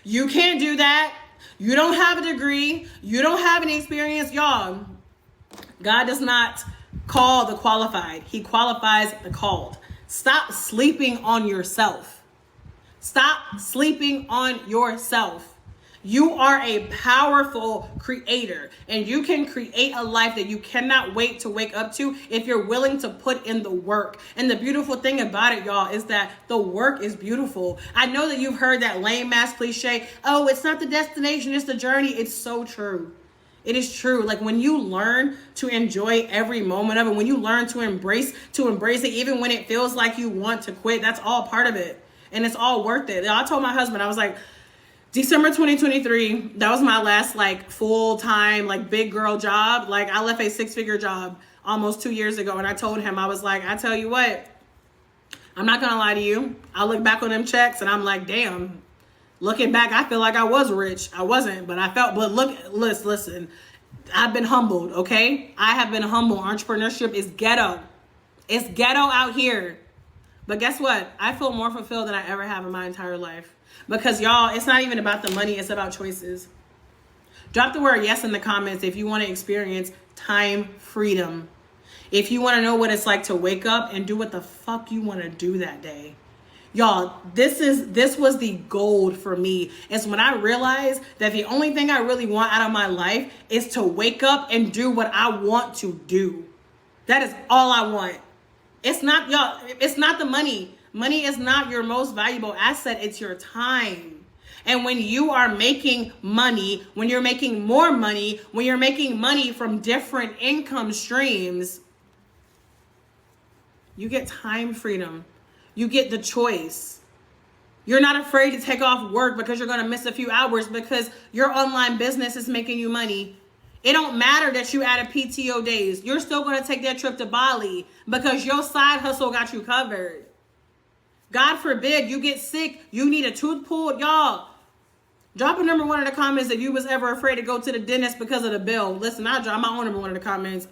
You can't do that. You don't have a degree. You don't have any experience. Y'all, God does not call the qualified. He qualifies the called. Stop sleeping on yourself. Stop sleeping on yourself. You are a powerful creator, and you can create a life that you cannot wait to wake up to if you're willing to put in the work. And the beautiful thing about it, y'all, is that the work is beautiful. I know that you've heard that lame ass cliche, oh, it's not the destination, it's the journey. It's so true. It is true. Like when you learn to enjoy every moment of it, when you learn to embrace it, even when it feels like you want to quit, that's all part of it. And it's all worth it. I told my husband, I was like, December 2023, that was my last like full-time, like big girl job. Like I left a 6-figure job almost 2 years ago. And I told him, I was like, I tell you what, I'm not going to lie to you. I look back on them checks and I'm like, damn, looking back, I feel like I was rich. I wasn't, but I felt, but listen, I've been humbled. Okay. I have been humbled. Entrepreneurship is ghetto. It's ghetto out here. But guess what? I feel more fulfilled than I ever have in my entire life. Because y'all, it's not even about the money. It's about choices. Drop the word yes in the comments if you want to experience time freedom. If you want to know what it's like to wake up and do what the fuck you want to do that day. Y'all, this was the gold for me. It's when I realized that the only thing I really want out of my life is to wake up and do what I want to do. That is all I want. It's not, y'all, it's not the money. Money is not your most valuable asset. It's your time. And when you are making money, when you're making more money, when you're making money from different income streams, you get time freedom. You get the choice. You're not afraid to take off work because you're going to miss a few hours because your online business is making you money. It don't matter that you added PTO days. You're still going to take that trip to Bali because your side hustle got you covered. God forbid you get sick. You need a tooth pulled. Y'all, drop a number 1 in the comments if you was ever afraid to go to the dentist because of the bill. Listen, I'll drop my own number 1 in the comments.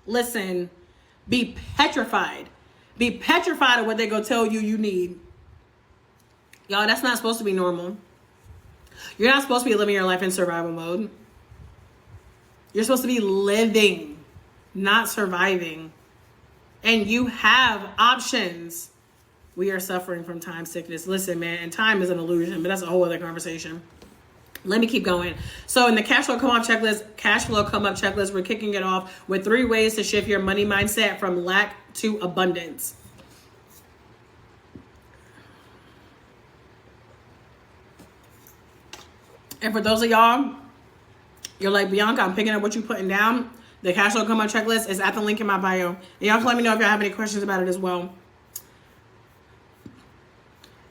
Listen, be petrified. Be petrified of what they go tell you you need. Y'all, that's not supposed to be normal. You're not supposed to be living your life in survival mode. You're supposed to be living, not surviving. And you have options. We are suffering from time sickness. Listen, man, and time is an illusion, but that's a whole other conversation. Let me keep going. So in the cash flow come up checklist, we're kicking it off with 3 ways to shift your money mindset from lack to abundance. And for those of y'all, you're like, Bianca, I'm picking up what you're putting down. The cash flow come up checklist is at the link in my bio. And y'all can let me know if y'all have any questions about it as well.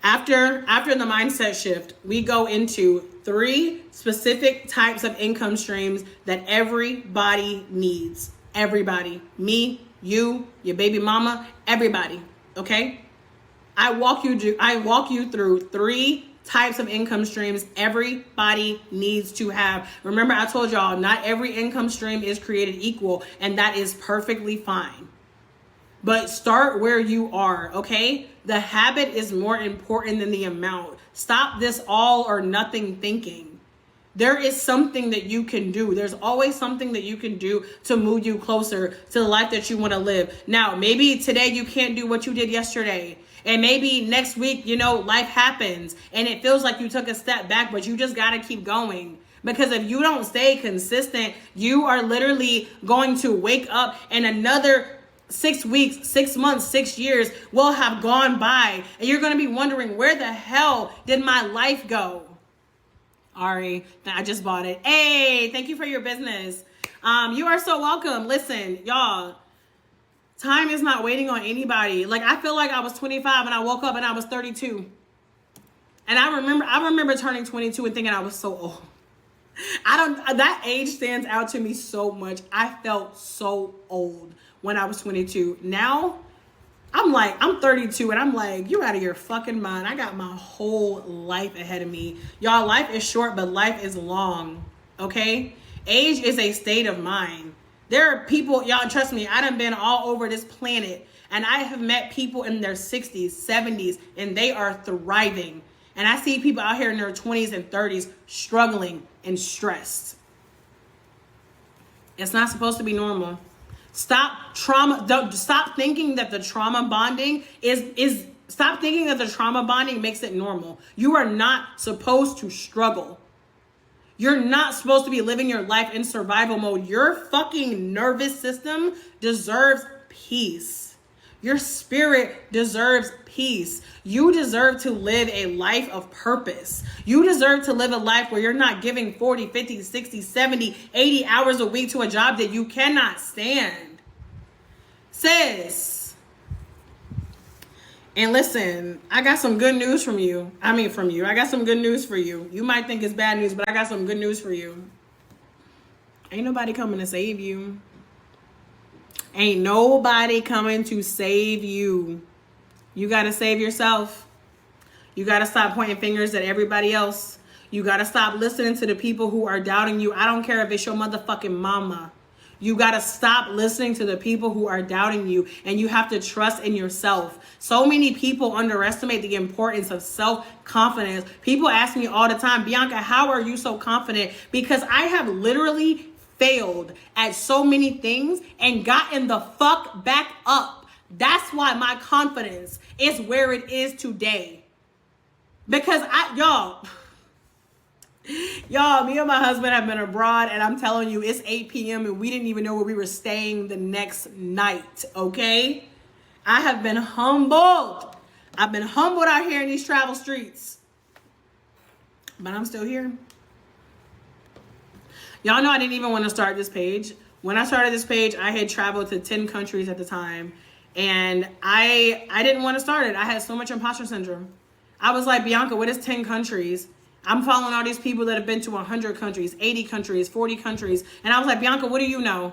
After the mindset shift, we go into 3 specific types of income streams that everybody needs. Everybody. Me, you, your baby mama, everybody. Okay? I walk you through 3 types of income streams everybody needs to have. Remember, I told y'all not every income stream is created equal, and that is perfectly fine. But start where you are, okay? The habit is more important than the amount. Stop this all or nothing thinking. There is something that you can do. There's always something that you can do to move you closer to the life that you want to live. Now, maybe today you can't do what you did yesterday. And maybe next week, life happens and it feels like you took a step back, but you just got to keep going. Because if you don't stay consistent, you are literally going to wake up and another 6 weeks, 6 months, 6 years will have gone by. And you're going to be wondering, where the hell did my life go? Ari, I just bought it. Hey, thank you for your business. You are so welcome. Listen, y'all, time is not waiting on anybody. Like, I feel like I was 25 and I woke up and I was 32. And I remember turning 22 and thinking I was so old. That age stands out to me so much. I felt so old when I was 22. Now, I'm 32 and I'm like, you're out of your fucking mind. I got my whole life ahead of me. Y'all, life is short, but life is long, okay? Age is a state of mind. There are people, y'all, trust me, I done been all over this planet and I have met people in their 60s, 70s, and they are thriving. And I see people out here in their 20s and 30s struggling and stressed. It's not supposed to be normal. Stop thinking that the trauma bonding stop thinking that the trauma bonding makes it normal. You are not supposed to struggle. You're not supposed to be living your life in survival mode. Your fucking nervous system deserves peace. Your spirit deserves peace. You deserve to live a life of purpose. You deserve to live a life where you're not giving 40, 50, 60, 70, 80 hours a week to a job that you cannot stand. Sis. And listen, I got some good news from you. I got some good news for you. You might think it's bad news, but I got some good news for you. Ain't nobody coming to save you. Ain't nobody coming to save you. You got to save yourself. You got to stop pointing fingers at everybody else. You got to stop listening to the people who are doubting you. I don't care if it's your motherfucking mama. You got to stop listening to the people who are doubting you, and you have to trust in yourself. So many people underestimate the importance of self-confidence. People ask me all the time, Bianca, how are you so confident? Because I have literally failed at so many things and gotten the fuck back up. That's why my confidence is where it is today. Because y'all, me and my husband have been abroad, and I'm telling you, it's 8 p.m. and we didn't even know where we were staying the next night, okay? I have been humbled. I've been humbled out here in these travel streets. But I'm still here. Y'all know I didn't even want to start this page. When I started this page, I had traveled to 10 countries at the time. And I didn't want to start it. I had so much imposter syndrome. I was like, Bianca, what is 10 countries? I'm following all these people that have been to 100 countries, 80 countries, 40 countries. And I was like, Bianca, what do you know?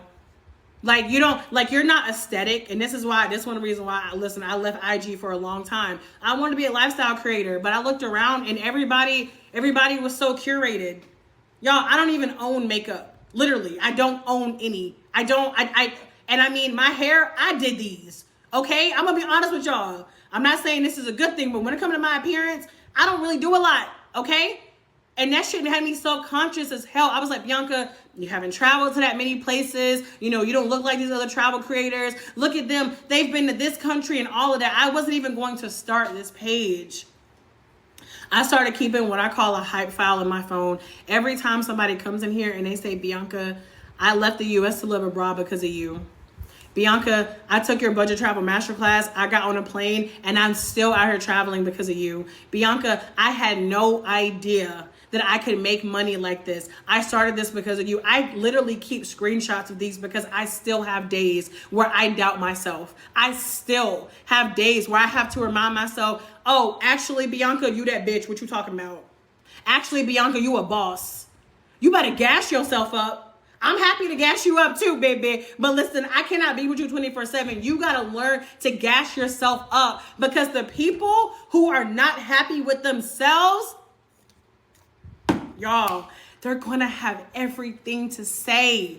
Like, you're not aesthetic. And this is one of the reasons why, I left IG for a long time. I wanted to be a lifestyle creator, but I looked around and everybody was so curated. Y'all, I don't even own makeup. Literally, I don't own any. My hair, I did these. Okay? I'm going to be honest with y'all. I'm not saying this is a good thing, but when it comes to my appearance, I don't really do a lot. Okay? And that shit had me self-conscious as hell. I was like, Bianca, you haven't traveled to that many places. You don't look like these other travel creators. Look at them. They've been to this country and all of that. I wasn't even going to start this page. I started keeping what I call a hype file in my phone. Every time somebody comes in here and they say, Bianca, I left the U.S. to live abroad because of you. Bianca, I took your budget travel masterclass. I got on a plane and I'm still out here traveling because of you. Bianca, I had no idea that I could make money like this. I started this because of you. I literally keep screenshots of these because I still have days where I doubt myself. I still have days where I have to remind myself, oh, actually, Bianca, you that bitch. What you talking about? Actually, Bianca, you a boss. You better gas yourself up. I'm happy to gas you up too, baby. But listen, I cannot be with you 24/7. You got to learn to gas yourself up, because the people who are not happy with themselves, y'all, they're going to have everything to say.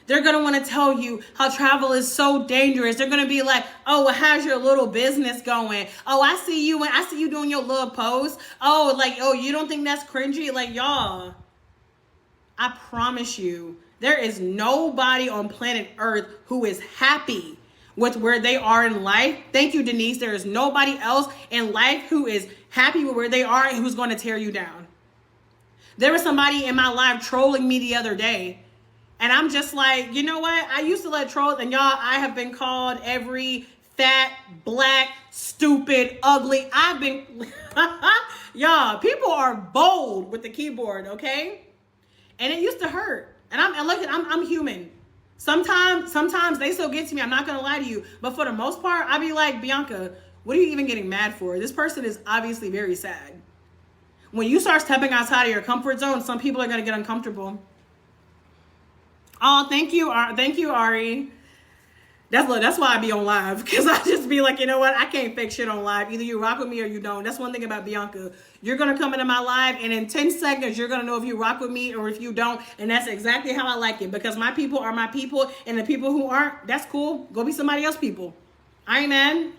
They're going to want to tell you how travel is so dangerous. They're going to be like, oh, well, how's your little business going? Oh, I see you doing your little post. Oh, like, oh, you don't think that's cringy? Like, y'all, I promise you, there is nobody on planet Earth who is happy with where they are in life. Thank you, Denise. There is nobody else in life who is happy with where they are and who's going to tear you down. There was somebody in my life trolling me the other day. And I'm just like, you know what? I used to let trolls, and y'all, I have been called every fat, black, stupid, ugly. I've been, y'all, people are bold with the keyboard, okay? And it used to hurt. And I'm human. Sometimes they still get to me. I'm not going to lie to you. But for the most part, I be like, Bianca, what are you even getting mad for? This person is obviously very sad. When you start stepping outside of your comfort zone, some people are going to get uncomfortable. Oh, thank you, Ari. That's why I be on live, because I just be like, you know what? I can't fake shit on live. Either you rock with me or you don't. That's one thing about Bianca. You're going to come into my live, and in 10 seconds, you're going to know if you rock with me or if you don't. And that's exactly how I like it, because my people are my people, and the people who aren't, that's cool. Go be somebody else's people. I ain't mad.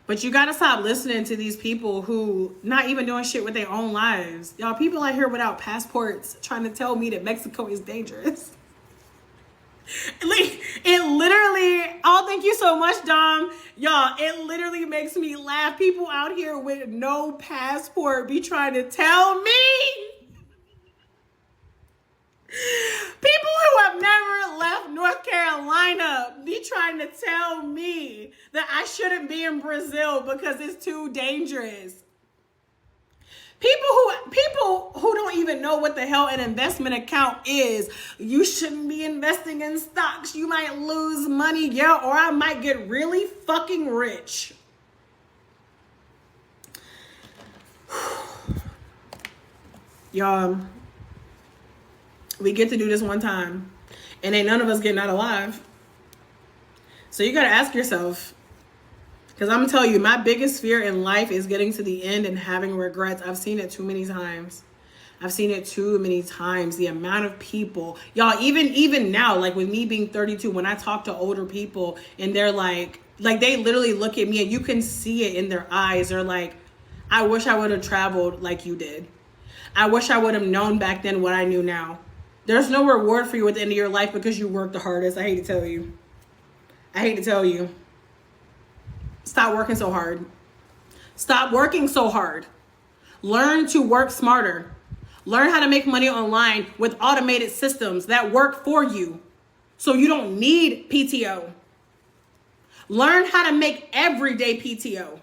But you got to stop listening to these people who not even doing shit with their own lives. Y'all, people out here without passports trying to tell me that Mexico is dangerous. Like, it literally, oh, thank you so much, Dom. Y'all, it literally makes me laugh. People out here with no passport be trying to tell me. People who have never left North Carolina be trying to tell me that I shouldn't be in Brazil because it's too dangerous. People who don't even know what the hell an investment account is. You shouldn't be investing in stocks. You might lose money, yeah, or I might get really fucking rich. Y'all, we get to do this one time, and ain't none of us getting out alive. So you gotta ask yourself, because I'm gonna tell you, my biggest fear in life is getting to the end and having regrets. I've seen it too many times. The amount of people, y'all, even now, like with me being 32, when I talk to older people and they're like they literally look at me and you can see it in their eyes. They're like, I wish I would have traveled like you did. I wish I would have known back then what I knew now. There's no reward for you at the end of your life because you worked the hardest. I hate to tell you. Stop working so hard. Stop working so hard. Learn to work smarter. Learn how to make money online with automated systems that work for you, so you don't need PTO. Learn how to make everyday PTO.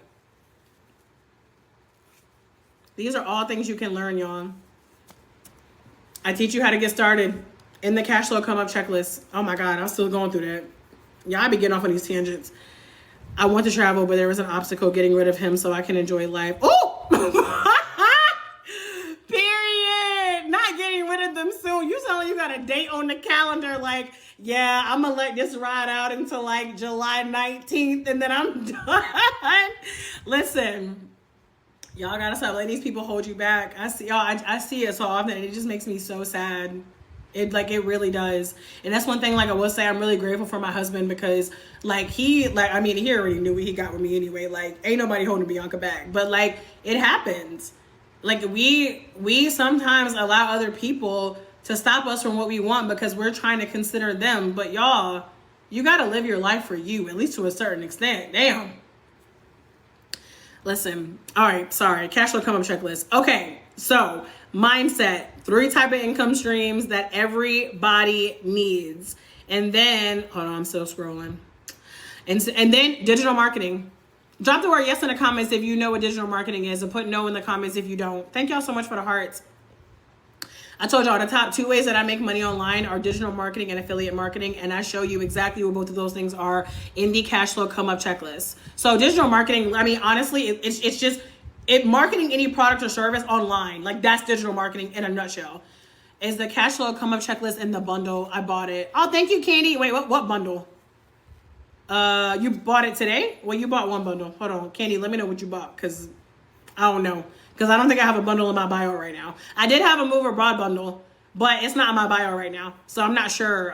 These are all things you can learn, y'all. I teach you how to get started in the cash flow come up checklist. Oh my God, I'm still going through that. Yeah, I be getting off on these tangents. I want to travel, but there was an obstacle getting rid of him so I can enjoy life. Oh! Period. Not getting rid of them soon. You sound like you got a date on the calendar. Like, yeah, I'm going to let this ride out until like July 19th and then I'm done. Listen, y'all got to stop letting these people hold you back. I see it so often and it just makes me so sad. It really does. And that's one thing, like I will say, I'm really grateful for my husband because he already knew what he got with me anyway. Like, ain't nobody holding Bianca back. But like, it happens. Like we sometimes allow other people to stop us from what we want because we're trying to consider them. But y'all, you got to live your life for you, at least to a certain extent. Damn. Listen, all right, sorry, cash flow come up checklist. Okay, so mindset, 3 type of income streams that everybody needs. And then, hold on, I'm still scrolling. And then digital marketing. Drop the word yes in the comments if you know what digital marketing is, and put no in the comments if you don't. Thank y'all so much for the hearts. I told y'all the top 2 ways that I make money online are digital marketing and affiliate marketing, and I show you exactly what both of those things are in the cash flow come up checklist. So digital marketing, I mean, honestly, it's just marketing any product or service online. Like, that's digital marketing in a nutshell. Is the cash flow come up checklist in the bundle. I bought it. Oh, thank you, Candy. Wait, what bundle? You bought it today? Well, you bought one bundle. Hold on, Candy, let me know what you bought, because I don't know. Because I don't think I have a bundle in my bio right now. I did have a Move Abroad bundle, but it's not in my bio right now. So I'm not sure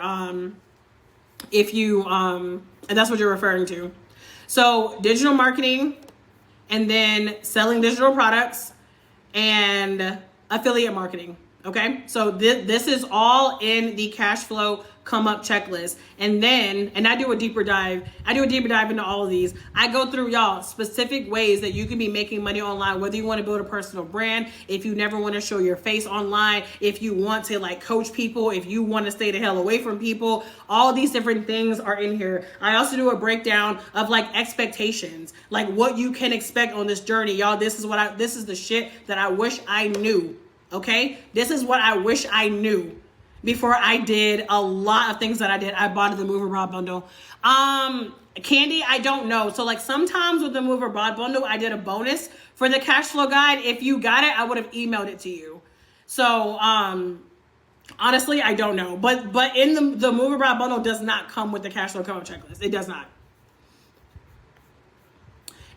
if you, and that's what you're referring to. So digital marketing, and then selling digital products, and affiliate marketing. Okay, so this is all in the cash flow come up checklist. And then, and I do a deeper dive into all of these. I go through, y'all, specific ways that you can be making money online, whether you want to build a personal brand, if you never want to show your face online, if you want to like coach people, if you want to stay the hell away from people, all these different things are in here. I also do a breakdown of like expectations, like what you can expect on this journey. Y'all, this is the shit that I wish I knew. Okay, this is what I wish I knew before I did a lot of things that I did. I bought the Move Abroad bundle. Candy, I don't know. So like sometimes with the Move Abroad bundle, I did a bonus for the cash flow guide. If you got it, I would have emailed it to you. So honestly, I don't know. But in the Move Abroad bundle does not come with the cash flow come up checklist. It does not.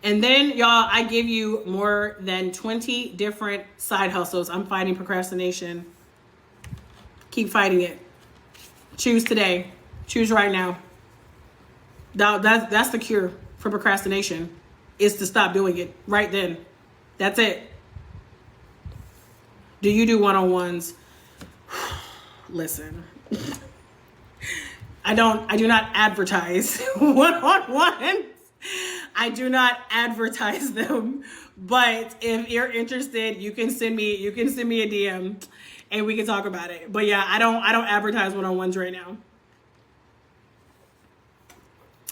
And then, y'all, I give you more than 20 different side hustles. I'm fighting procrastination. Keep fighting it. Choose today. Choose right now. That's the cure for procrastination, is to stop doing it right then. That's it. Do you do one-on-ones? Listen. I do not advertise one-on-ones. I do not advertise them, but if you're interested, you can send me a DM and we can talk about it. But yeah, I don't advertise one-on-ones right now.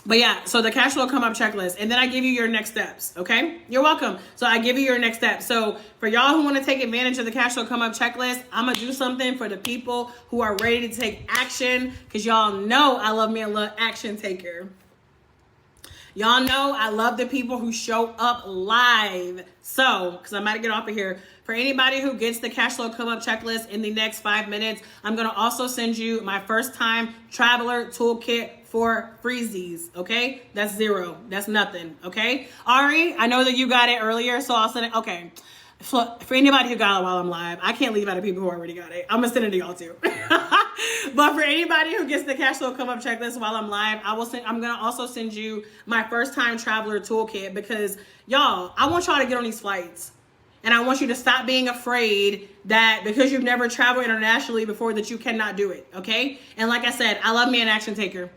But yeah, so the cash flow come up checklist, and then I give you your next steps. Okay, you're welcome. So I give you your next steps. So for y'all who want to take advantage of the cash flow come up checklist, I'm gonna do something for the people who are ready to take action, because y'all know I love me a little action taker. Y'all know I love the people who show up live. So, because I'm about to get off of here, for anybody who gets the cash flow come up checklist in the next 5 minutes, I'm going to also send you my first time traveler toolkit for freezies. Okay, that's $0. That's nothing. Okay, Ari, I know that you got it earlier, so I'll send it. Okay, for anybody who got it while I'm live, I can't leave out of people who already got it. I'm gonna send it to y'all too. But for anybody who gets the cash flow come up checklist while I'm live, I'm gonna also send you my first time traveler toolkit, because y'all, I want y'all to get on these flights. And I want you to stop being afraid that because you've never traveled internationally before that you cannot do it, okay? And like I said, I love me an action taker.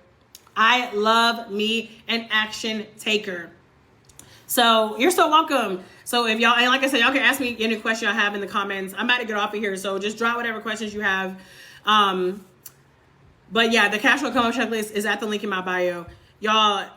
I love me an action taker. So you're so welcome. So if y'all, and like I said, y'all can ask me any question y'all have in the comments. I'm about to get off of here, so just drop whatever questions you have. But yeah, the cash flow come up checklist is at the link in my bio. Y'all,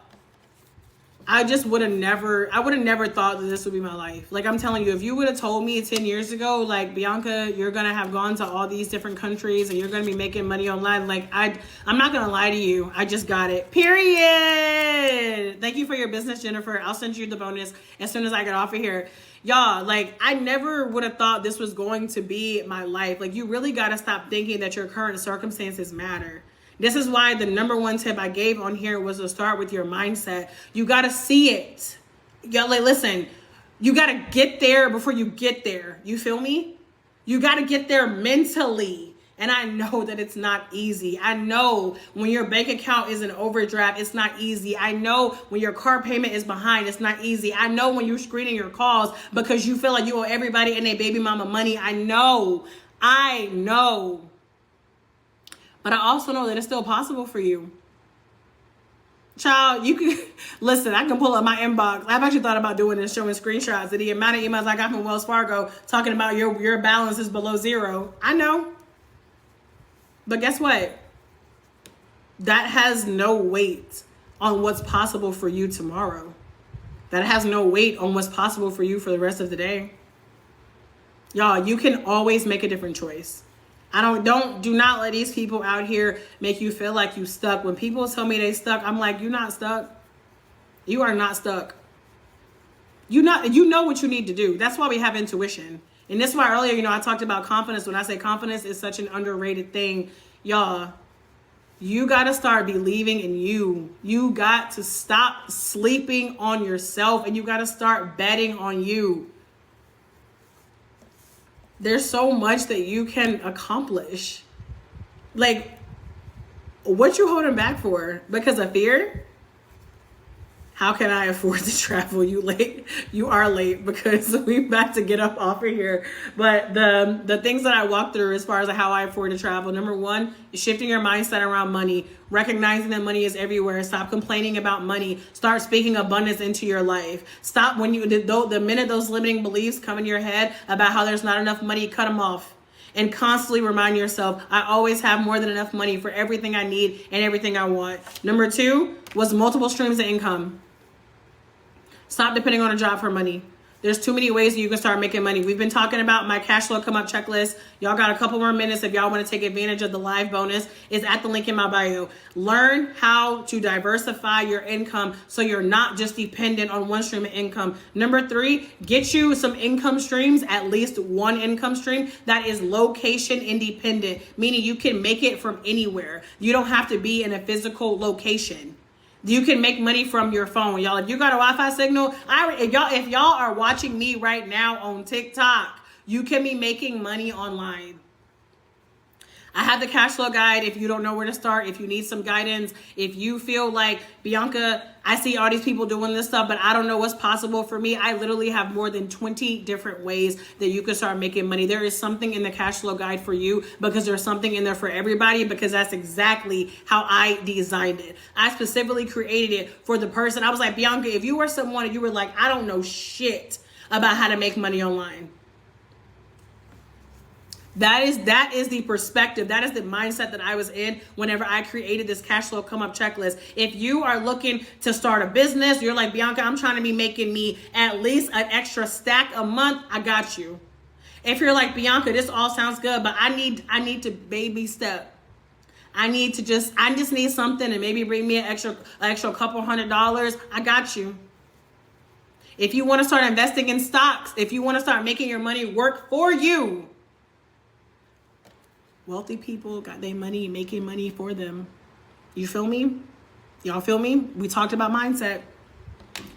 I would have never thought that this would be my life. Like, I'm telling you, if you would have told me 10 years ago, like, Bianca, you're going to have gone to all these different countries and you're going to be making money online, like, I'm not going to lie to you. I just got it. Period. Thank you for your business, Jennifer. I'll send you the bonus as soon as I get off of here. Y'all, like, I never would have thought this was going to be my life. Like, you really got to stop thinking that your current circumstances matter. This is why the number one tip I gave on here was to start with your mindset. You got to see it. Y'all, like, listen, you got to get there before you get there. You feel me? You got to get there mentally. And I know that it's not easy. I know when your bank account is in overdraft, it's not easy. I know when your car payment is behind, it's not easy. I know when you're screening your calls because you feel like you owe everybody and their baby mama money. I know. But I also know that it's still possible for you. Child, you can listen. I can pull up my inbox. I've actually thought about doing this, showing screenshots of the amount of emails I got from Wells Fargo talking about your balance is below zero. I know, but guess what? That has no weight on what's possible for you tomorrow. That has no weight on what's possible for you for the rest of the day. Y'all, you can always make a different choice. Do not let these people out here make you feel like you stuck. When people tell me they stuck, I'm like, you're not stuck. You are not stuck. You know what you need to do. That's why we have intuition. And that's why earlier, I talked about confidence. When I say confidence is such an underrated thing, y'all, you got to start believing in you. You got to stop sleeping on yourself, and you got to start betting on you. There's so much that you can accomplish. Like, what you holding back for? Because of fear? How can I afford to travel? You late? You are late because we about to get up off of here. But the things that I walk through as far as how I afford to travel, number one is shifting your mindset around money, recognizing that money is everywhere. Stop complaining about money. Start speaking abundance into your life. Stop when the minute those limiting beliefs come in your head about how there's not enough money, cut them off. And constantly remind yourself, I always have more than enough money for everything I need and everything I want. Number two was multiple streams of income. Stop depending on a job for money. There's too many ways that you can start making money. We've been talking about my cash flow come up checklist. Y'all got a couple more minutes if y'all want to take advantage of the live bonus. It's at the link in my bio. Learn how to diversify your income so you're not just dependent on one stream of income. Number three, get you some income streams, at least one income stream that is location independent, meaning you can make it from anywhere. You don't have to be in a physical location. You can make money from your phone. Y'all, if you got a Wi-Fi signal, if y'all are watching me right now on TikTok, you can be making money online. I have the cash flow guide if you don't know where to start, if you need some guidance, if you feel like, Bianca, I see all these people doing this stuff, but I don't know what's possible for me. I literally have more than 20 different ways that you can start making money. There is something in the cash flow guide for you because there's something in there for everybody, because that's exactly how I designed it. I specifically created it for the person. I was like, Bianca, if you were someone and you were like, I don't know shit about how to make money online. That is the perspective. That is the mindset that I was in whenever I created this cash flow come up checklist. If you are looking to start a business, you're like, Bianca, I'm trying to be making me at least an extra stack a month. I got you. If you're like, Bianca, this all sounds good, but I need to baby step. I just need something and maybe bring me an extra couple $100. I got you. If you want to start investing in stocks, if you want to start making your money work for you, wealthy people got their money making money for them. You feel me? Y'all feel me? We talked about mindset.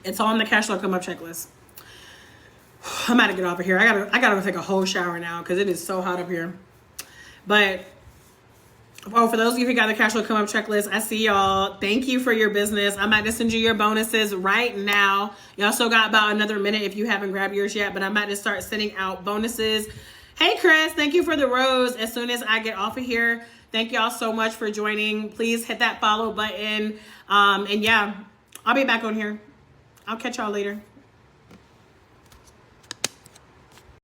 It's all in the cash flow come up checklist. I'm about to get off of here. I gotta go take a whole shower now because it is so hot up here. But for those of you who got the cash flow come up checklist, I see y'all. Thank you for your business. I'm about to send you your bonuses right now. Y'all still got about another minute if you haven't grabbed yours yet, but I'm about to start sending out bonuses. Hey, Chris, thank you for the rose. As soon as I get off of here, thank y'all so much for joining. Please hit that follow button. And yeah, I'll be back on here. I'll catch y'all later.